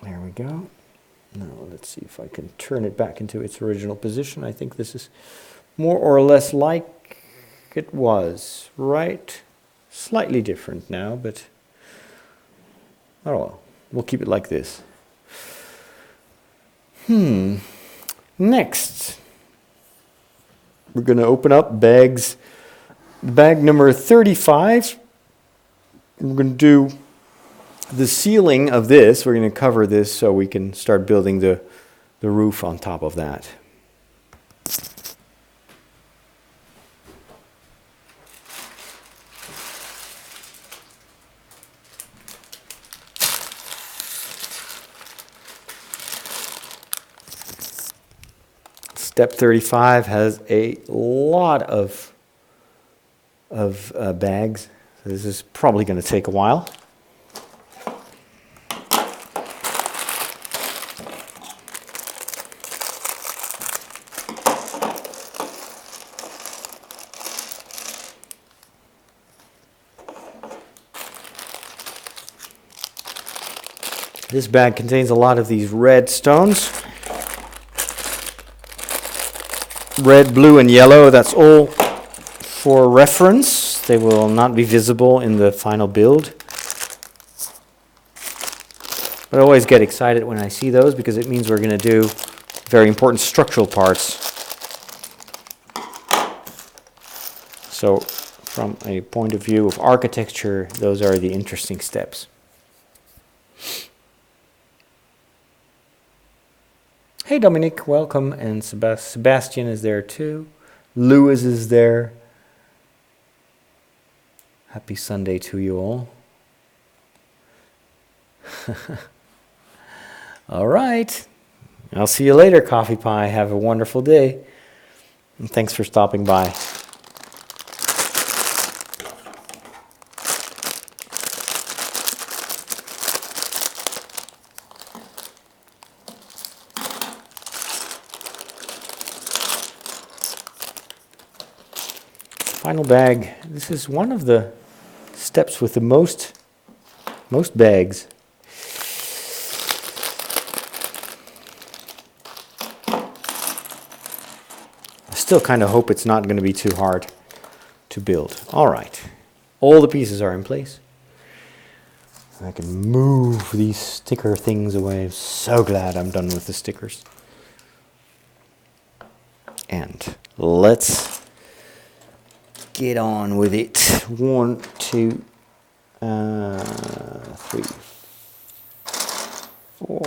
There we go. Now let's see if I can turn it back into its original position. I think this is more or less like it was, right? Slightly different now, but oh well, we'll keep it like this. Next, we're going to open up bags. Bag number 35. We're going to do the ceiling of this. We're going to cover this so we can start building the roof on top of that. Step 35 has a lot of bags. So this is probably going to take a while. This bag contains a lot of these red stones. Red, blue, and yellow, that's all for reference. They will not be visible in the final build. But I always get excited when I see those because it means we're going to do very important structural parts. So from a point of view of architecture, those are the interesting steps. Hey Dominic, welcome, and Sebastian is there too. Lewis is there. Happy Sunday to you all. All right. I'll see you later, Coffee Pie. Have a wonderful day. And thanks for stopping by. Final bag. This is one of the steps with the most bags. I still kind of hope it's not going to be too hard to build. All right. All the pieces are in place. I can move these sticker things away. I'm so glad I'm done with the stickers. And let's get on with it. 1, 2, 3, 4.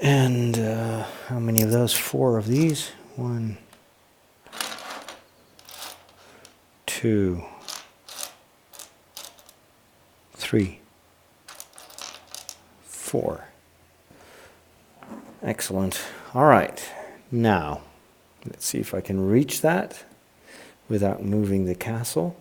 And how many of those? 4 of these. 1, 2, 3, 4. Excellent. All right. Now, let's see if I can reach that without moving the castle.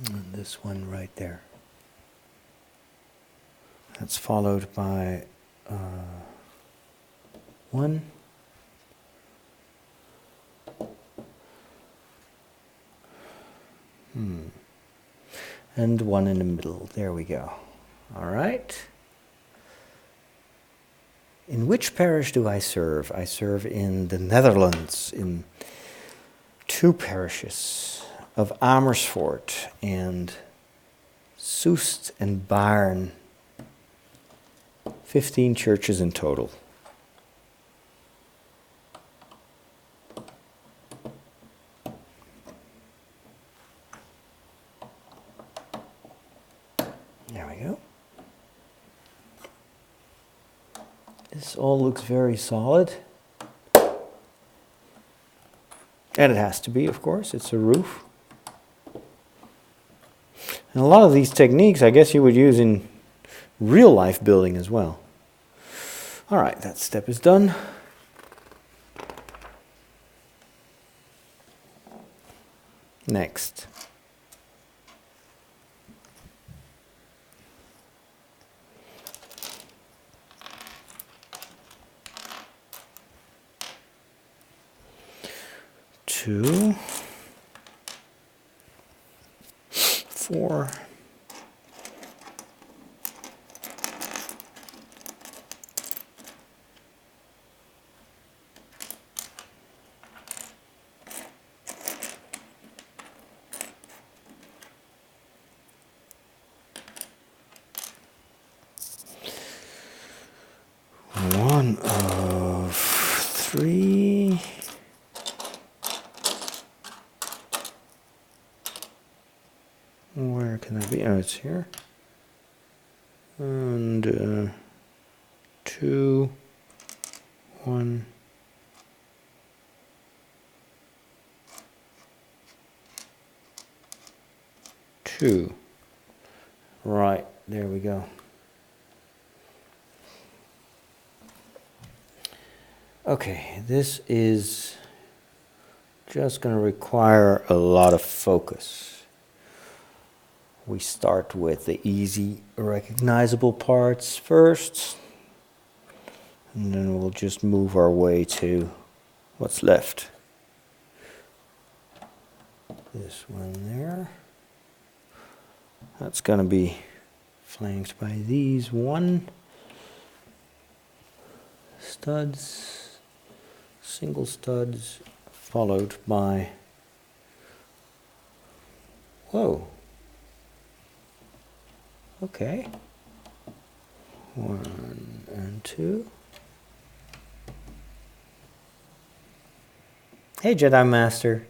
And this one right there. That's followed by 1. And 1 in the middle. There we go. All right. In which parish do I serve? I serve in the Netherlands, in 2 parishes of Amersfoort and Soest and Baarn. 15 churches in total. There we go. This all looks very solid. And it has to be, of course. It's a roof. And a lot of these techniques, I guess you would use in real life building as well. All right, that step is done. Next. Two, 4. One of 3. Where can that be? Oh, it's here. And 2, 1. 2. Right, there we go. Okay, this is just going to require a lot of focus. We start with the easy, recognizable parts first, and then we'll just move our way to what's left. this one there. That's going to be flanked by these one studs, single studs, followed by, whoa, okay, 1 and 2. Hey, Jedi Master.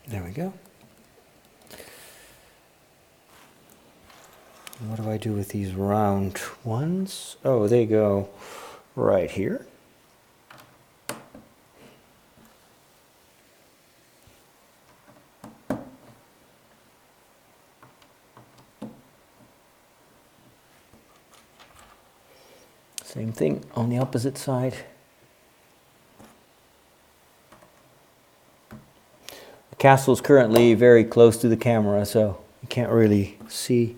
There we go. What do I do with these round ones? Oh, they go right here. Same thing on the opposite side. The castle is currently very close to the camera, so you can't really see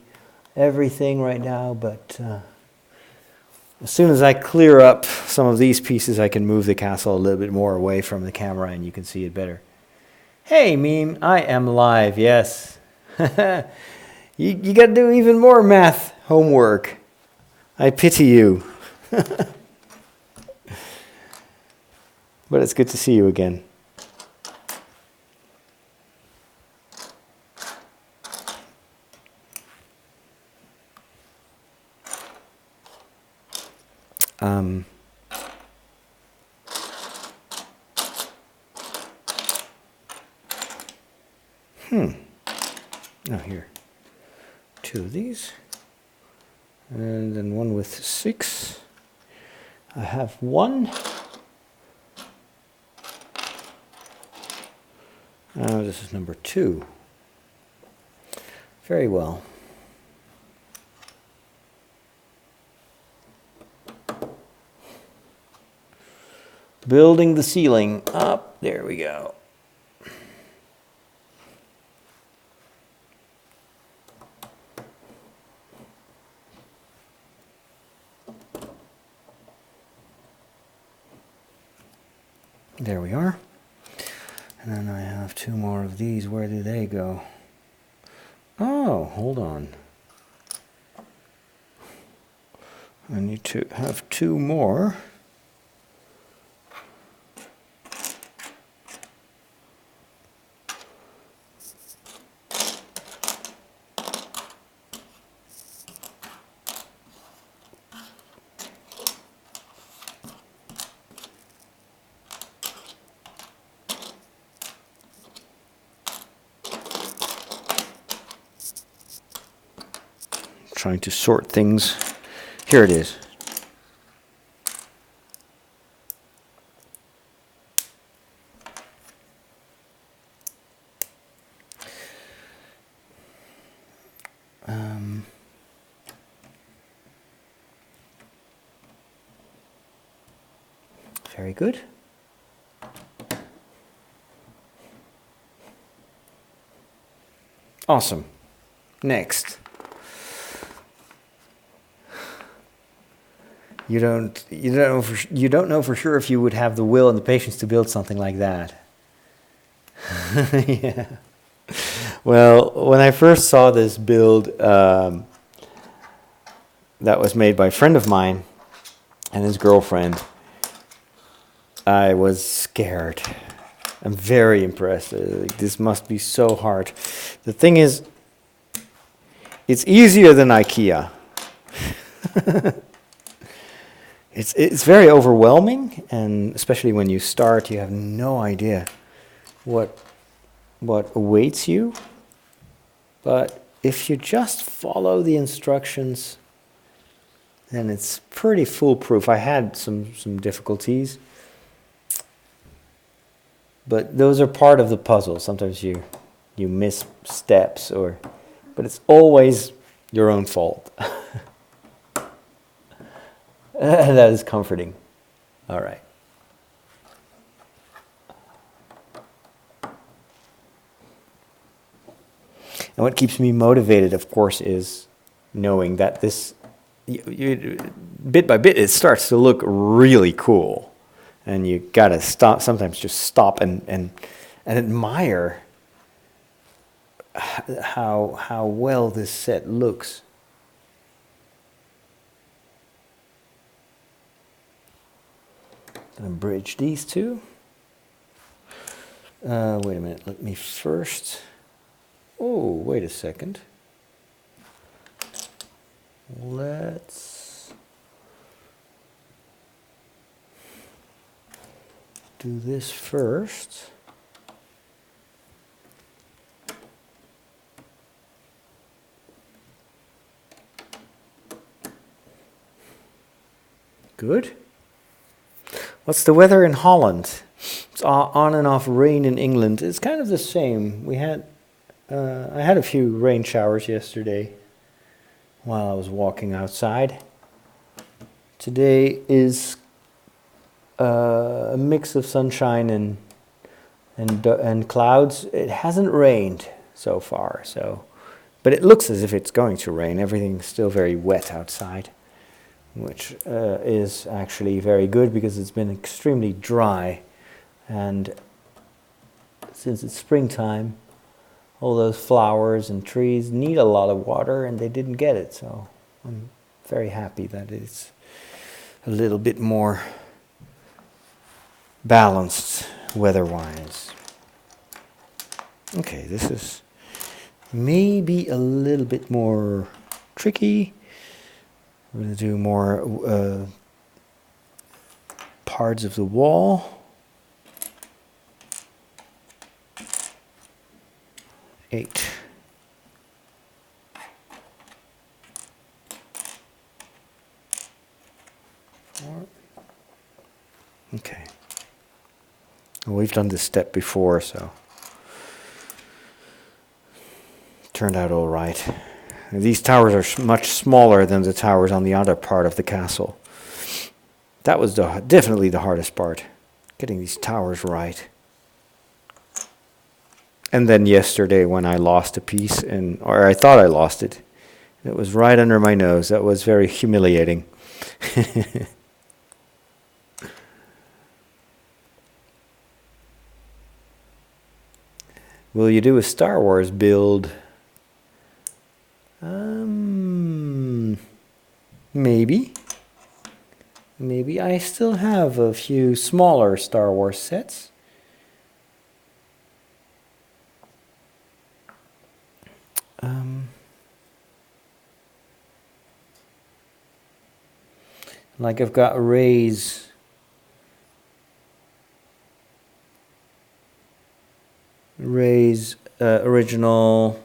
everything right now, but as soon as I clear up some of these pieces, I can move the castle a little bit more away from the camera and you can see it better. Hey, meme, I am live, yes. You got to do even more math homework. I pity you. But it's good to see you again. Oh, here. 2 of these. And then one with 6. I have 1. This is number 2. Very well. Building the ceiling up. There we go. There we are. And then I have 2 more of these. Where do they go? Oh, hold on. I need to have 2 more. Trying to sort things. Here it is. Very good. Awesome. Next. You don't know for sure if you would have the will and the patience to build something like that. Yeah. Well, when I first saw this build that was made by a friend of mine and his girlfriend, I was scared. I'm very impressed. This must be so hard. The thing is, it's easier than IKEA. It's very overwhelming, and especially when you start, you have no idea what awaits you. But if you just follow the instructions, then it's pretty foolproof. I had some difficulties, but those are part of the puzzle. Sometimes you miss steps, but it's always your own fault. That is comforting. All right. And what keeps me motivated, of course, is knowing that bit by bit, it starts to look really cool. And you gotta stop, sometimes just stop and admire how well this set looks. Gonna bridge these two. Wait a minute, let me first. Oh, wait a second. Let's do this first. Good. What's the weather in Holland? It's on and off rain in England. It's kind of the same. I had a few rain showers yesterday while I was walking outside. Today is a mix of sunshine and clouds. It hasn't rained so far, but it looks as if it's going to rain. Everything's still very wet outside, which is actually very good because it's been extremely dry. And since it's springtime, all those flowers and trees need a lot of water, and they didn't get it. So I'm very happy that it's a little bit more balanced weather-wise. Okay, this is maybe a little bit more tricky. I'm going to do more parts of the wall. 8. Okay. Well, we've done this step before, so turned out all right. These towers are much smaller than the towers on the other part of the castle. That was definitely the hardest part, getting these towers right. And then yesterday when I lost a piece, or I thought I lost it, it was right under my nose. That was very humiliating. Will you do a Star Wars build? Maybe. Maybe. I still have a few smaller Star Wars sets. Like I've got Rey's original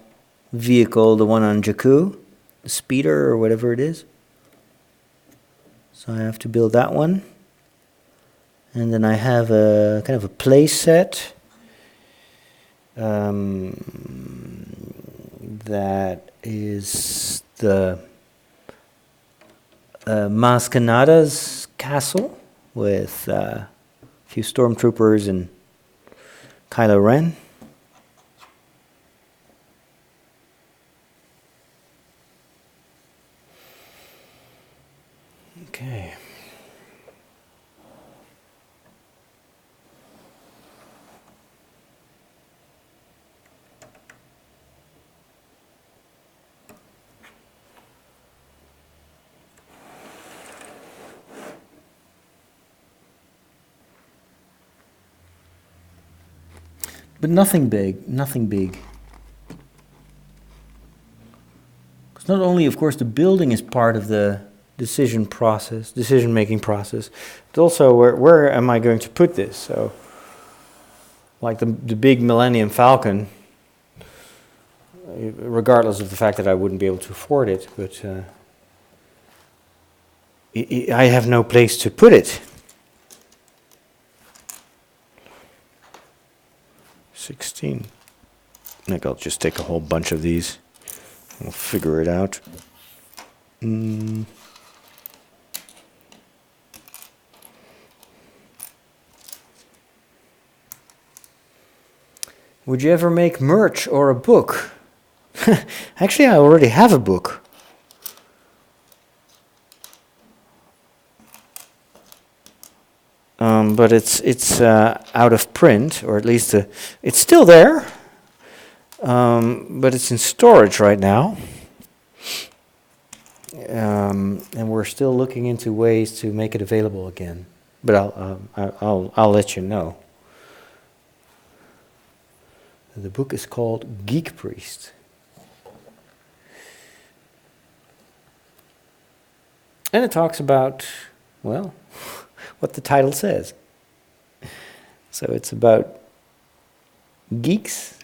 vehicle, the one on Jakku, the speeder or whatever it is. So I have to build that one. And then I have a kind of a play set that is the Mascanada's castle with a few stormtroopers and Kylo Ren. Okay. But nothing big, nothing big. Because not only, of course, the building is part of the decision-making process, but also where am I going to put this? So, like the big Millennium Falcon, regardless of the fact that I wouldn't be able to afford it, but I have no place to put it. 16. I think I'll just take a whole bunch of these. We'll figure it out. Would you ever make merch or a book? Actually, I already have a book. But it's out of print, or at least it's still there, but it's in storage right now. And we're still looking into ways to make it available again. But I'll let you know. The book is called Geek Priest. And it talks about, well, what the title says. So it's about geeks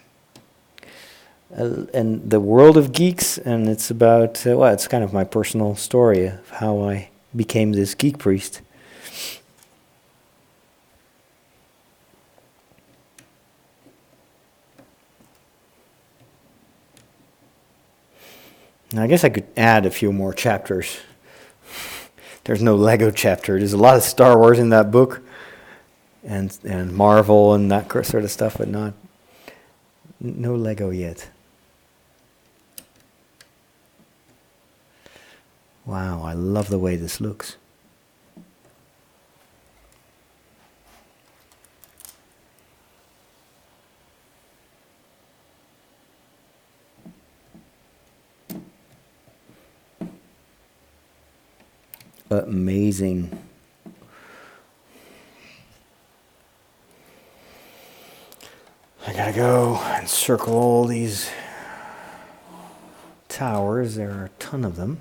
and the world of geeks, and it's about, well, it's kind of my personal story of how I became this geek priest. Now, I guess I could add a few more chapters. There's no Lego chapter. There's a lot of Star Wars in that book, and Marvel and that sort of stuff, but no Lego yet. Wow, I love the way this looks. Amazing. I gotta go and circle all these towers. There are a ton of them.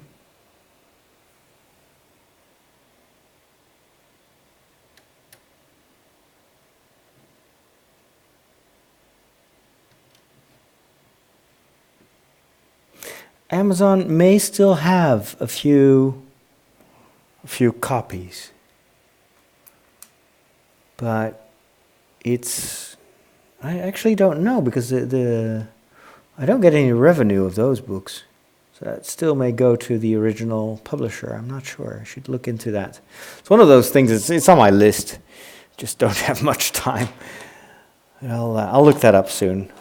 Amazon may still have a few copies, but I actually don't know, because I don't get any revenue of those books, so that still may go to the original publisher. I'm not sure. I should look into that. It's one of those things. It's on my list. Just don't have much time. I'll look that up soon.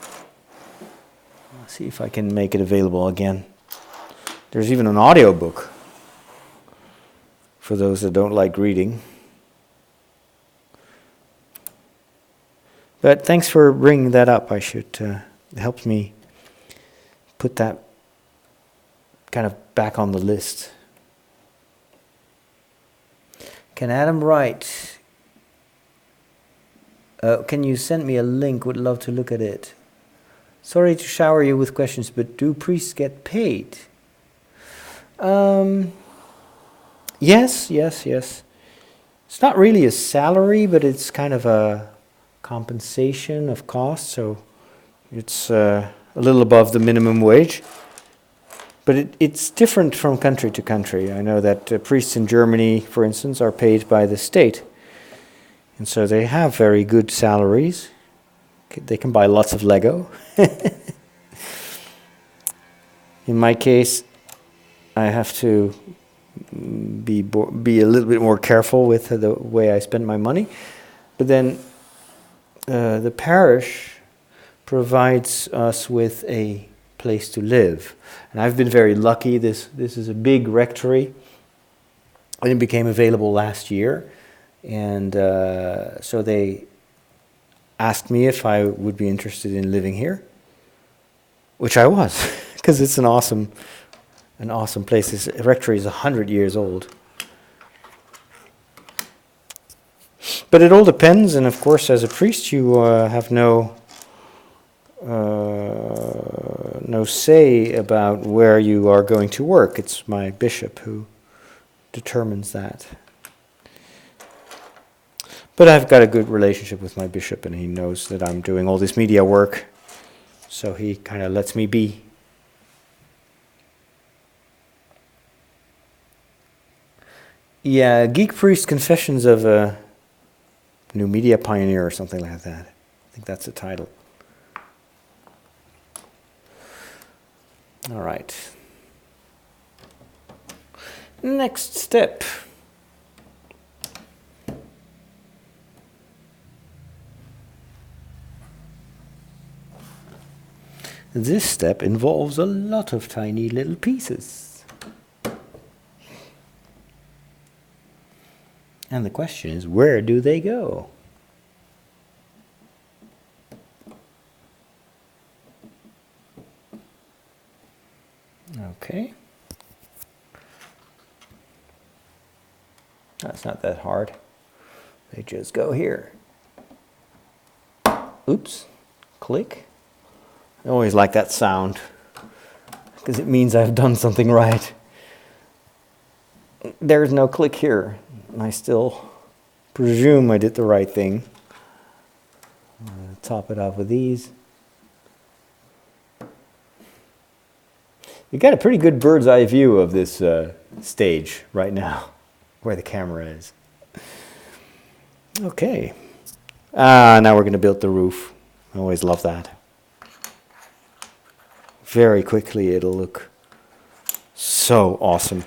I'll see if I can make it available again. There's even an audiobook for those that don't like reading. But thanks for bringing that up. It helps me put that kind of back on the list. Can Adam write? Can you send me a link? Would love to look at it. Sorry to shower you with questions, but do priests get paid? Yes. It's not really a salary, but it's kind of a compensation of costs, so it's a little above the minimum wage. But it's different from country to country. I know that priests in Germany, for instance, are paid by the state. And so they have very good salaries. They can buy lots of Lego. In my case, I have to be a little bit more careful with the way I spend my money. But then the parish provides us with a place to live. And I've been very lucky. This is a big rectory, and it became available last year. And so they asked me if I would be interested in living here, which I was, because it's an awesome place. This rectory is 100 years old. But it all depends, and of course, as a priest, you have no say about where you are going to work. It's my bishop who determines that. But I've got a good relationship with my bishop, and he knows that I'm doing all this media work, so he kind of lets me be. Yeah, Geek Priest Confessions of a New Media Pioneer or something like that. I think that's the title. All right. Next step. this step involves a lot of tiny little pieces. And the question is, where do they go? Okay. That's not that hard. They just go here. Oops. Click. I always like that sound because it means I've done something right. There's no click here. And I still presume I did the right thing. I'm going to top it off with these. You got a pretty good bird's eye view of this stage right now, where the camera is. Okay. Now we're going to build the roof. I always love that. Very quickly it'll look so awesome.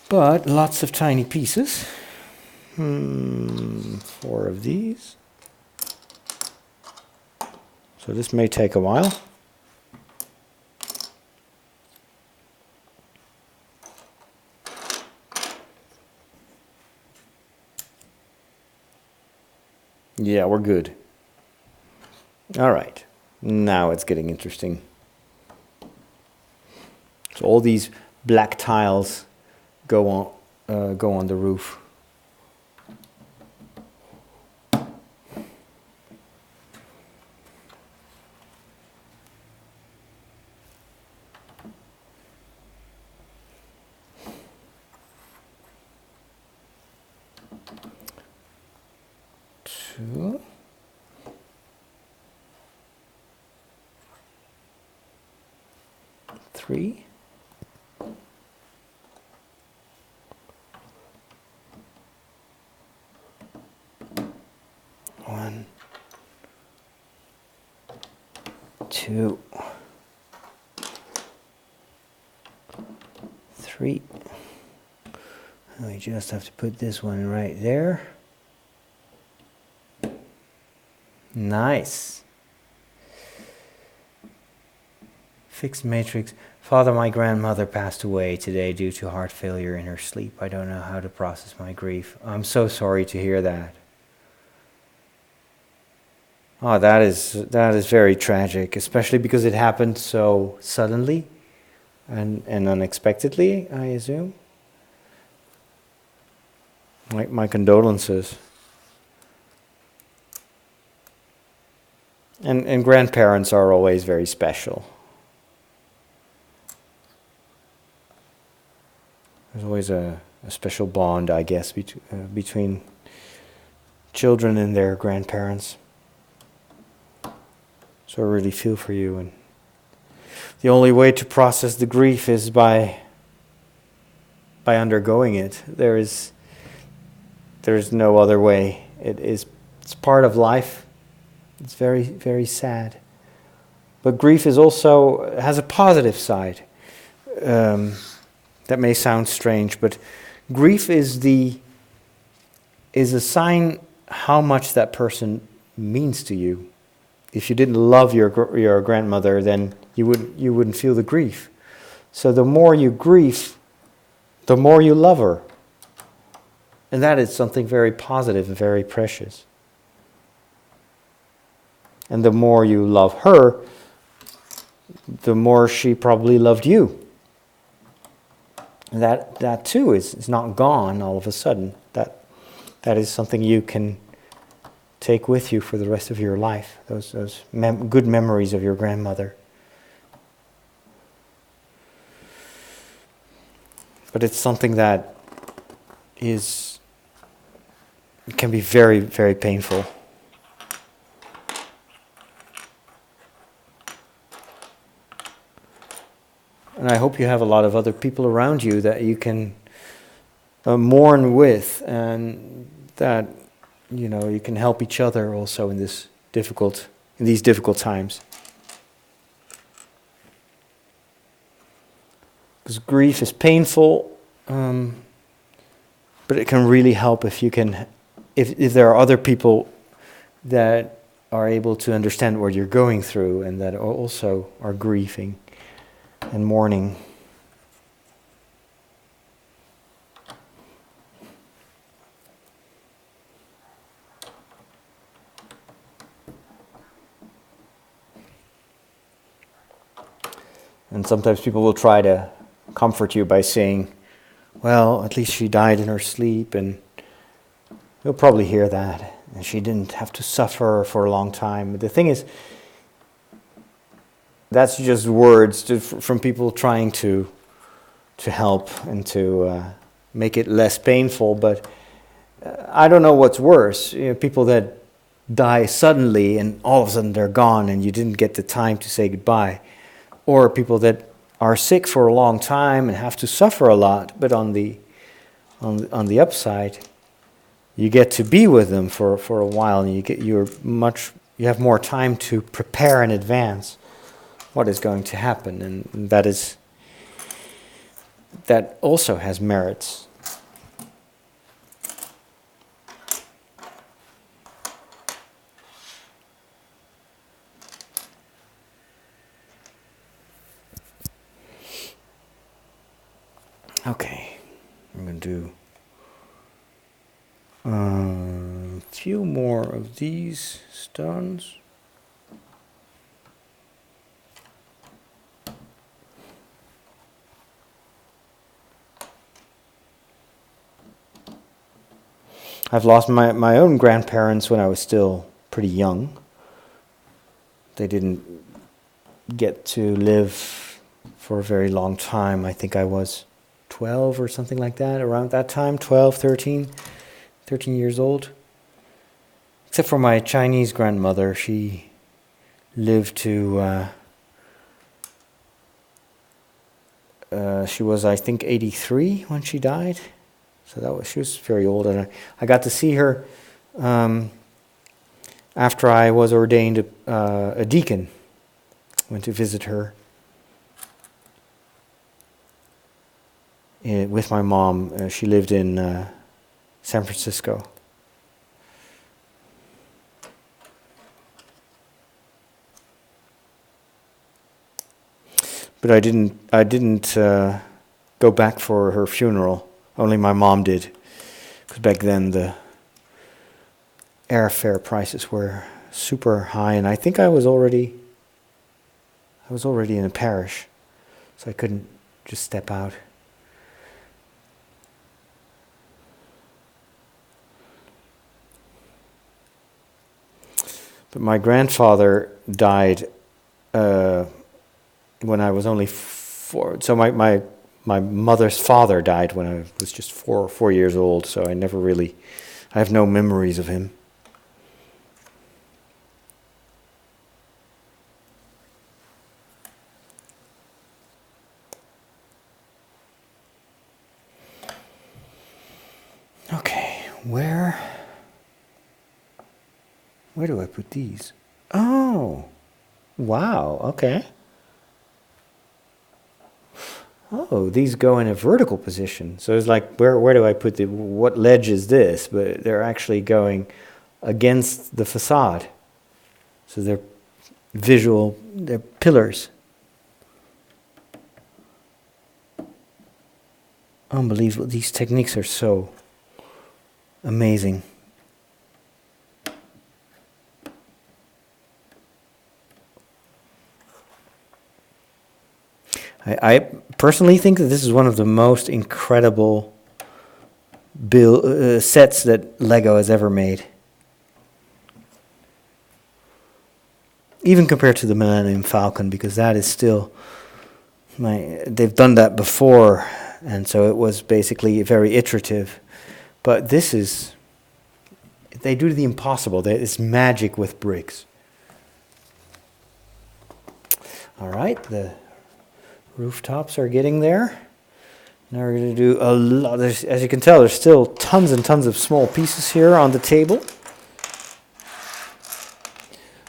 But lots of tiny pieces. 4 of these. So this may take a while. Yeah, we're good. All right, now it's getting interesting. So all these black tiles go on the roof. Two. 3. 1, 2, 3. We just have to put this one right there. Nice. Fixed matrix. Father, my grandmother passed away today due to heart failure in her sleep. I don't know how to process my grief. I'm so sorry to hear that. Oh, that is very tragic, especially because it happened so suddenly and unexpectedly, I assume. My condolences. And grandparents are always very special. There's always a special bond, I guess, between children and their grandparents. So I really feel for you. And the only way to process the grief is by undergoing it. There is no other way. It's part of life. It's very, very sad. But grief has a positive side. That may sound strange, but grief is a sign how much that person means to you. If you didn't love your grandmother, then you wouldn't feel the grief. So the more you grieve, the more you love her. And that is something very positive and very precious. And the more you love her, the more she probably loved you. And that too is not gone all of a sudden. That is something you can take with you for the rest of your life. Those good memories of your grandmother. But it's something that can be very, very painful. And I hope you have a lot of other people around you that you can mourn with, and that you can help each other also in these difficult times. Because grief is painful, but it can really help if you can, if there are other people that are able to understand what you're going through and that also are grieving and mourning. And sometimes people will try to comfort you by saying, well, at least she died in her sleep, and you'll probably hear that. And she didn't have to suffer for a long time. But the thing is, that's just words from people trying to help and to make it less painful. But I don't know what's worse. People that die suddenly and all of a sudden they're gone and you didn't get the time to say goodbye. Or people that are sick for a long time and have to suffer a lot, but on the upside, you get to be with them for a while, and you have more time to prepare in advance what is going to happen, and that also has merits. Okay, I'm going to do a few more of these stones. I've lost my own grandparents when I was still pretty young. They didn't get to live for a very long time. I think I was 12 or something like that, around that time, 12, 13 years old. Except for my Chinese grandmother, she lived to, she was, I think, 83 when she died. So she was very old, and I got to see her after I was ordained a deacon. Went to visit her with my mom. She lived in San Francisco. But I didn't go back for her funeral. Only my mom did, because back then the airfare prices were super high, and I think I was already in a parish, so I couldn't just step out. But my grandfather died when I was only 4. So my mother's father died when I was just 4 years old. So I have no memories of him. Okay, where do I put these? Oh, wow, okay. Oh, these go in a vertical position. So it's like, where do I put what ledge is this? But they're actually going against the facade. So they're pillars. Unbelievable. These techniques are so amazing. I personally think that this is one of the most incredible sets that Lego has ever made. Even compared to the Millennium Falcon, because that is still they've done that before, and so it was basically very iterative. But they do the impossible. It's magic with bricks. All right, the rooftops are getting there. Now we're going to do a lot. As you can tell, there's still tons and tons of small pieces here on the table.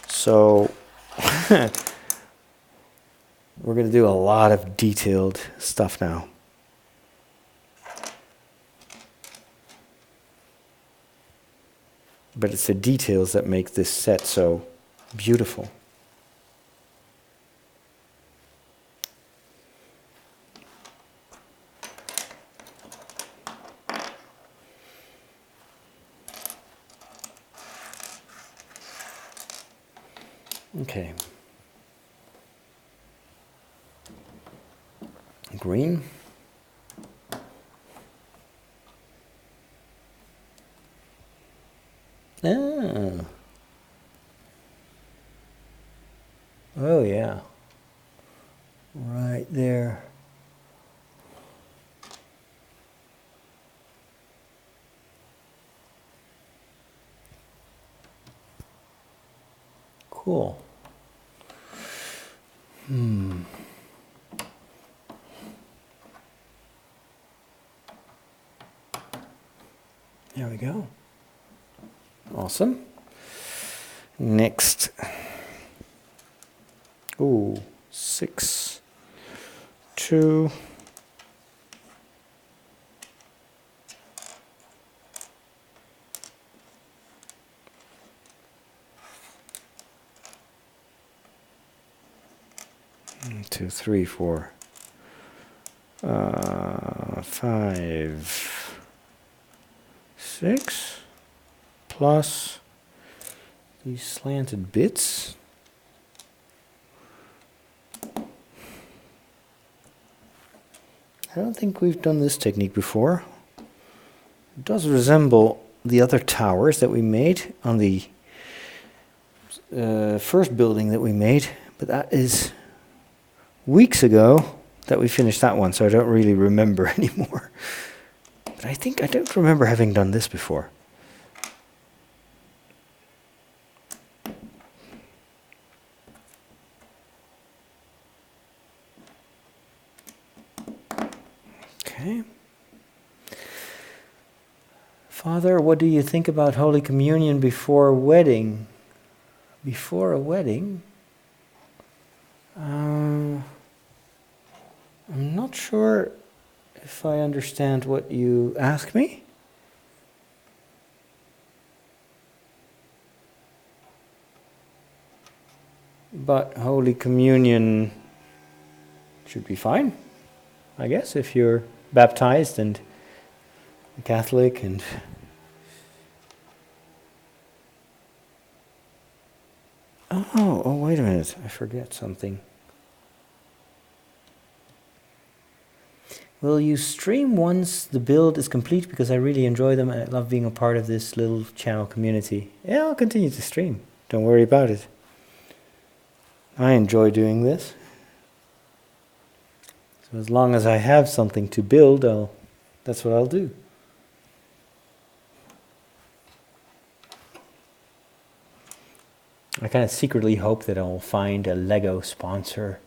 So We're going to do a lot of detailed stuff now. But it's the details that make this set so beautiful. Okay. Green. Ah. Oh yeah. Right there. Cool. There we go. Awesome. Next. Ooh, 6, 2. Two, 3, 4, 5, 6, plus these slanted bits. I don't think we've done this technique before. It does resemble the other towers that we made on the first building that we made, but that is weeks ago that we finished that one, so I don't really remember anymore. But I think I don't remember having done this before. Okay. Father, what do you think about Holy Communion before a wedding? Before a wedding? I'm not sure if I understand what you ask me. But Holy Communion should be fine, I guess, if you're baptized and a Catholic and... Oh, wait a minute, I forget something. Will you stream once the build is complete? Because I really enjoy them and I love being a part of this little channel community. Yeah, I'll continue to stream. Don't worry about it. I enjoy doing this. So as long as I have something to build, that's what I'll do. I kind of secretly hope that I'll find a Lego sponsor.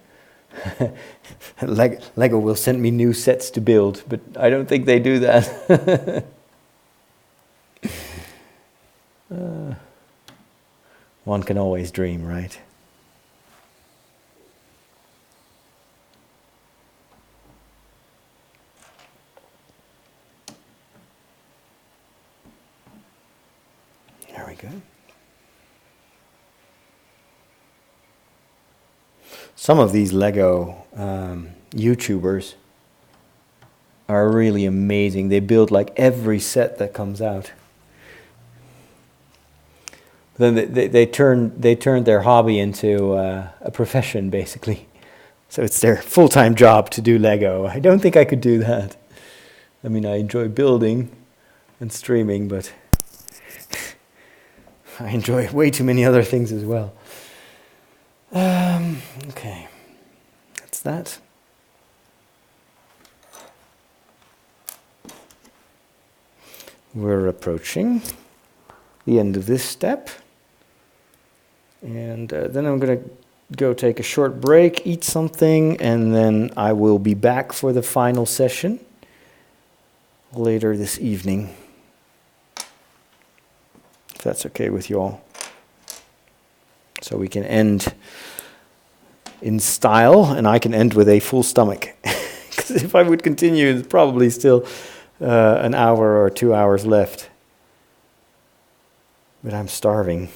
Lego will send me new sets to build, but I don't think they do that. One can always dream, right? There we go. Some of these Lego YouTubers are really amazing. They build like every set that comes out. Then they turned their hobby into a profession, basically. So it's their full-time job to do Lego. I don't think I could do that. I mean, I enjoy building and streaming, but I enjoy way too many other things as well. Okay, that's that. We're approaching the end of this step. And then I'm going to go take a short break, eat something, and then I will be back for the final session later this evening. If that's okay with you all. So we can end in style, and I can end with a full stomach. Because if I would continue, there's probably still an hour or 2 hours left. But I'm starving.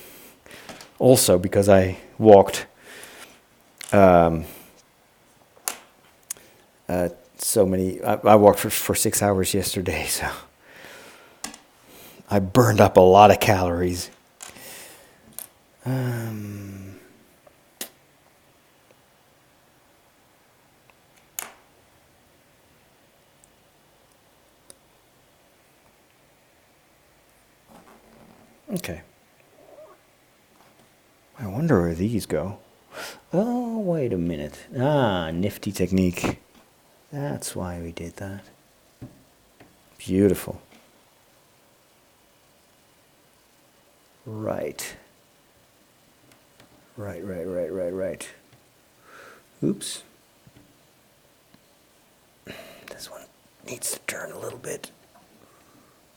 Also because I walked I walked for 6 hours yesterday, so I burned up a lot of calories. Okay. I wonder where these go. Oh, wait a minute. Nifty technique. That's why we did that. Beautiful. Right. Right. Oops. This one needs to turn a little bit.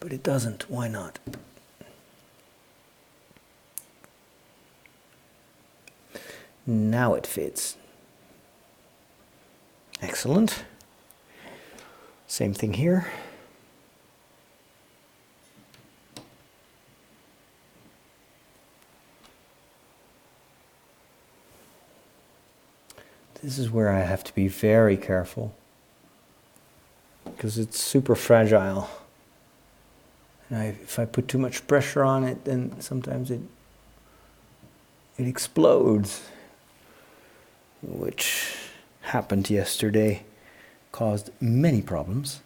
But it doesn't. Why not? Now it fits. Excellent. Same thing here. This is where I have to be very careful because it's super fragile. And if I put too much pressure on it, then sometimes it explodes, which happened yesterday, caused many problems.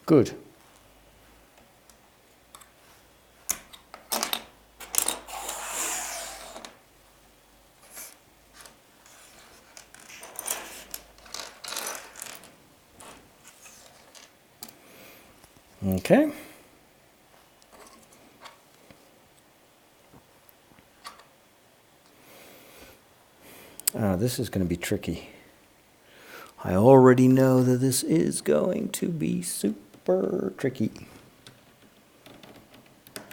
Good. Okay. This is going to be tricky. I already know that this is going to be super tricky.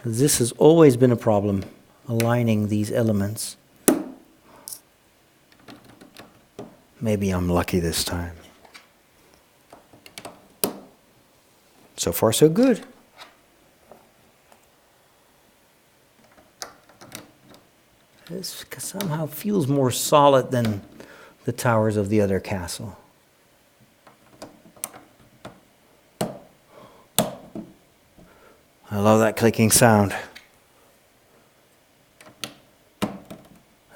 This has always been a problem, aligning these elements. Maybe I'm lucky this time. So far, so good. This somehow feels more solid than the towers of the other castle. I love that clicking sound.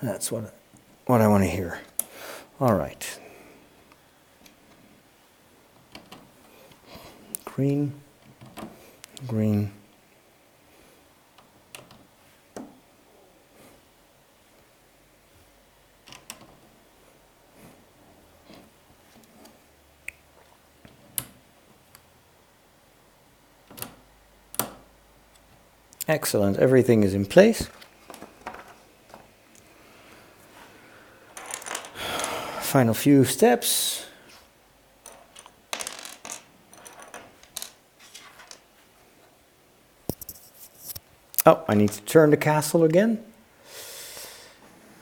That's what I want to hear. All right. Green, green. Excellent, everything is in place. Final few steps. Oh, I need to turn the castle again.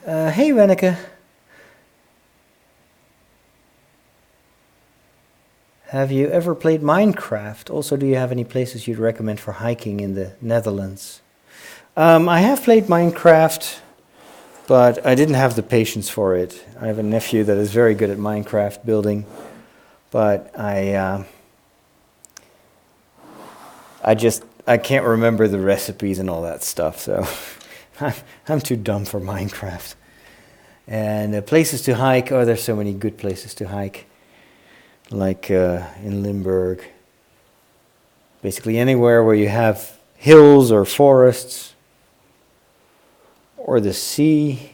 Hey, Renneke. Have you ever played Minecraft? Also, do you have any places you'd recommend for hiking in the Netherlands? I have played Minecraft, but I didn't have the patience for it. I have a nephew that is very good at Minecraft building, but I can't remember the recipes and all that stuff, so I'm too dumb for Minecraft. And places to hike, there's so many good places to hike. Like in Limburg, basically anywhere where you have hills or forests or the sea.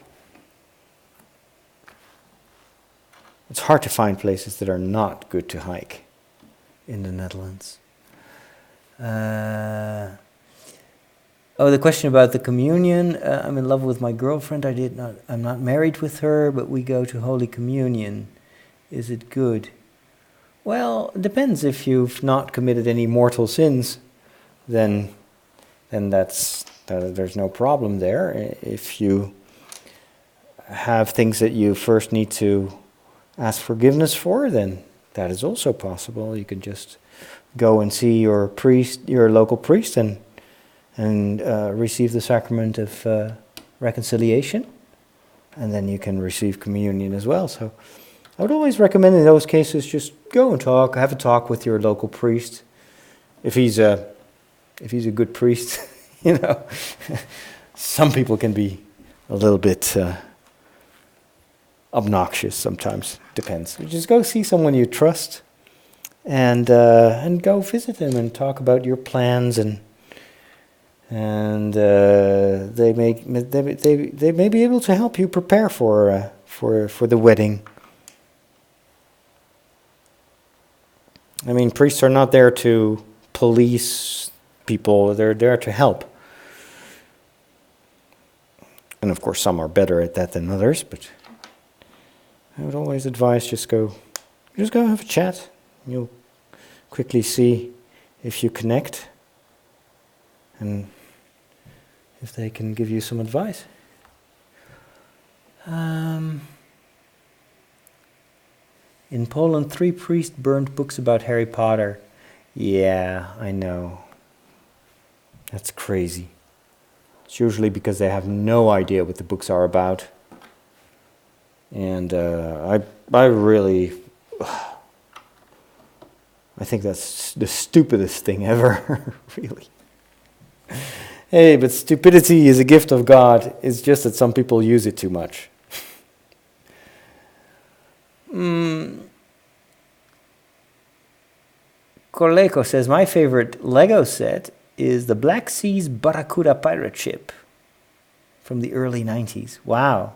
It's hard to find places that are not good to hike in the Netherlands. The question about the communion. I'm in love with my girlfriend. I'm not married with her, but we go to Holy Communion. Is it good? Well, it depends if you've not committed any mortal sins. then there's no problem there. If you have things that you first need to ask forgiveness for, then that is also possible. You could just go and see your priest, your local priest, and receive the sacrament of reconciliation, and then you can receive communion as well. So I would always recommend in those cases just go and have a talk with your local priest. If he's a good priest, you know, some people can be a little bit obnoxious sometimes. Depends. You just go see someone you trust, and go visit them and talk about your plans, and they may be able to help you prepare for the wedding. I mean, priests are not there to police people, they're there to help. And of course some are better at that than others, but I would always advise just go have a chat. You'll quickly see if you connect and if they can give you some advice. In Poland, 3 priests burned books about Harry Potter. Yeah, I know. That's crazy. It's usually because they have no idea what the books are about. And I think that's the stupidest thing ever, really. Hey, but stupidity is a gift of God. It's just that some people use it too much. Koleko says, my favorite Lego set is the Black Seas Barracuda pirate ship from the early 90s. Wow.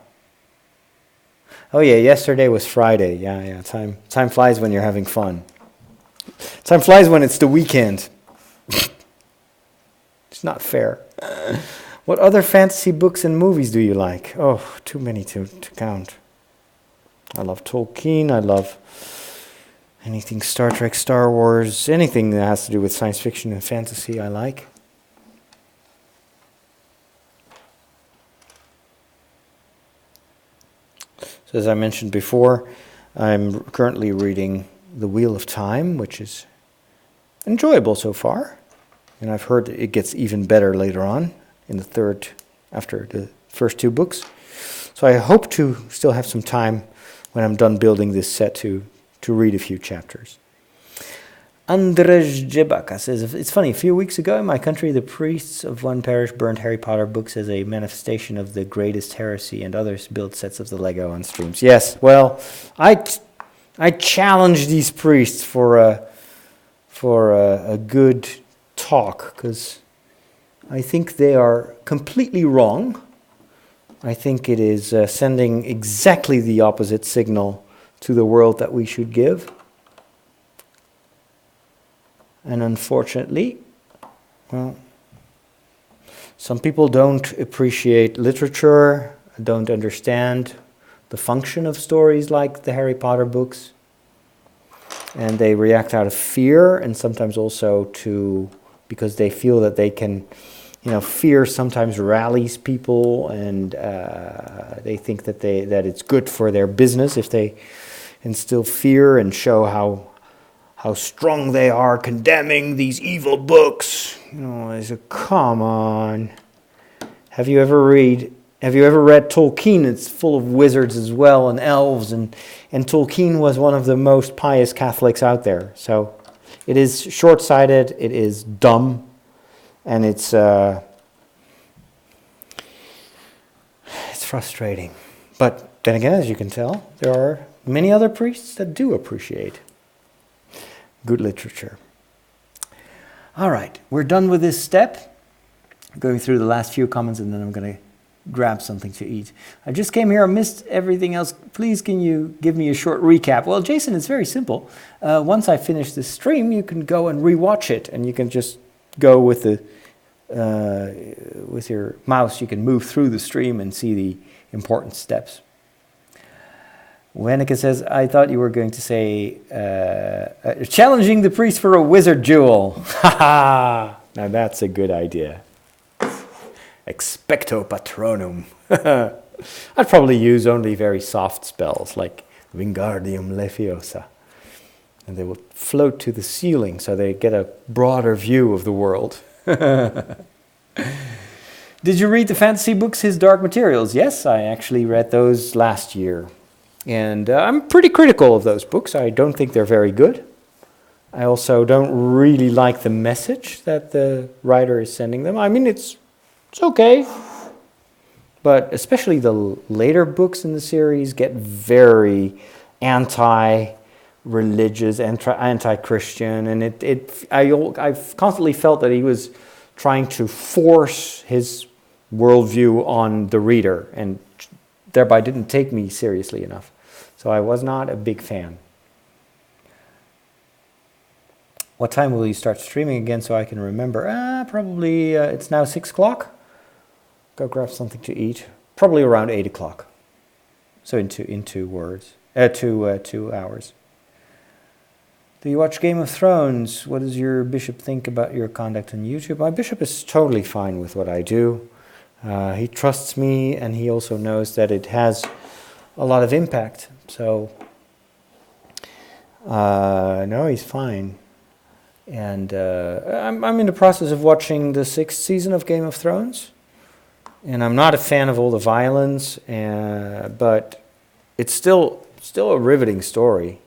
Oh yeah, yesterday was Friday. Yeah. Time flies when you're having fun. Time flies when it's the weekend. It's not fair. What other fantasy books and movies do you like? Oh, too many to count. I love Tolkien. I love anything Star Trek, Star Wars, anything that has to do with science fiction and fantasy I like. So as I mentioned before, I'm currently reading The Wheel of Time, which is enjoyable so far. And I've heard it gets even better later on after the first 2 books. So I hope to still have some time when I'm done building this set to read a few chapters. Andrzej Jebaka says, it's funny, a few weeks ago in my country, the priests of one parish burned Harry Potter books as a manifestation of the greatest heresy, and others built sets of the Lego on streams. Yes, well, I challenge these priests for a good talk, because I think they are completely wrong. I think it is sending exactly the opposite signal to the world that we should give. And unfortunately, well, some people don't appreciate literature, don't understand the function of stories like the Harry Potter books, and they react out of fear, and sometimes also because they feel that they can, fear sometimes rallies people, and they think that it's good for their business if they instill fear and show how strong they are condemning these evil books. I said, come on. Have you ever read Tolkien? It's full of wizards as well, and elves, and Tolkien was one of the most pious Catholics out there. So it is short-sighted, it is dumb, and it's frustrating. But then again, as you can tell, there are many other priests that do appreciate good literature. All right, we're done with this step. I'm going through the last few comments, and then I'm going to grab something to eat. I just came here, I missed everything else. Please, can you give me a short recap? Well, Jason, it's very simple. Once I finish this stream, you can go and rewatch it, and you can just go with your mouse. You can move through the stream and see the important steps. Weneke says, I thought you were going to say, challenging the priest for a wizard duel. Ha ha! Now that's a good idea. Expecto Patronum. I'd probably use only very soft spells like Wingardium Leviosa. And they will float to the ceiling so they get a broader view of the world. Did you read the fantasy books, His Dark Materials? Yes, I actually read those last year. And I'm pretty critical of those books. I don't think they're very good. I also don't really like the message that the writer is sending them. I mean, it's okay. But especially the later books in the series get very anti-religious, anti-Christian. And I've constantly felt that he was trying to force his worldview on the reader and thereby didn't take me seriously enough. So I was not a big fan. What time will you start streaming again so I can remember? Probably, it's now 6 o'clock. Go grab something to eat. Probably around 8 o'clock. So in 2 hours. Do you watch Game of Thrones? What does your bishop think about your conduct on YouTube? My bishop is totally fine with what I do. He trusts me, and he also knows that it has a lot of impact. So, no, he's fine. And I'm in the process of watching the 6th season of Game of Thrones. And I'm not a fan of all the violence, but it's still a riveting story.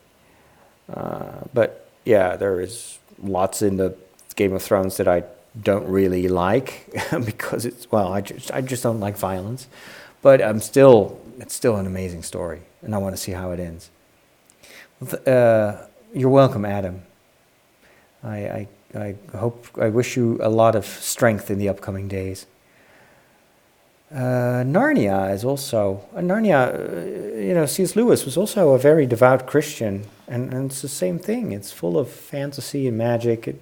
But yeah, there is lots in the Game of Thrones that I don't really like because I just don't like violence. But it's still an amazing story, and I want to see how it ends. You're welcome, Adam. I wish you a lot of strength in the upcoming days. Narnia is also C.S. Lewis was also a very devout Christian, and it's the same thing. It's full of fantasy and magic.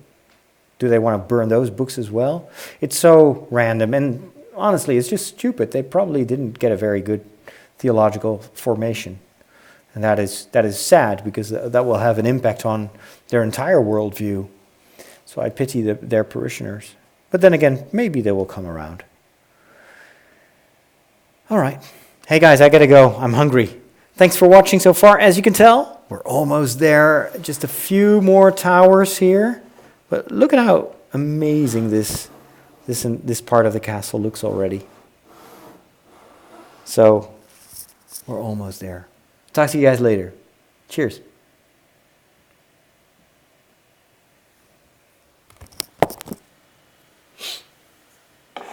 Do they want to burn those books as well? It's so random, and honestly, it's just stupid. They probably didn't get a very good theological formation, and that is sad because that will have an impact on their entire worldview. So I pity their parishioners. But then again, maybe they will come around. All right. Hey guys, I gotta go. I'm hungry. Thanks for watching so far. As you can tell, we're almost there. Just a few more towers here. But look at how amazing this part of the castle looks already. So, we're almost there. Talk to you guys later. Cheers.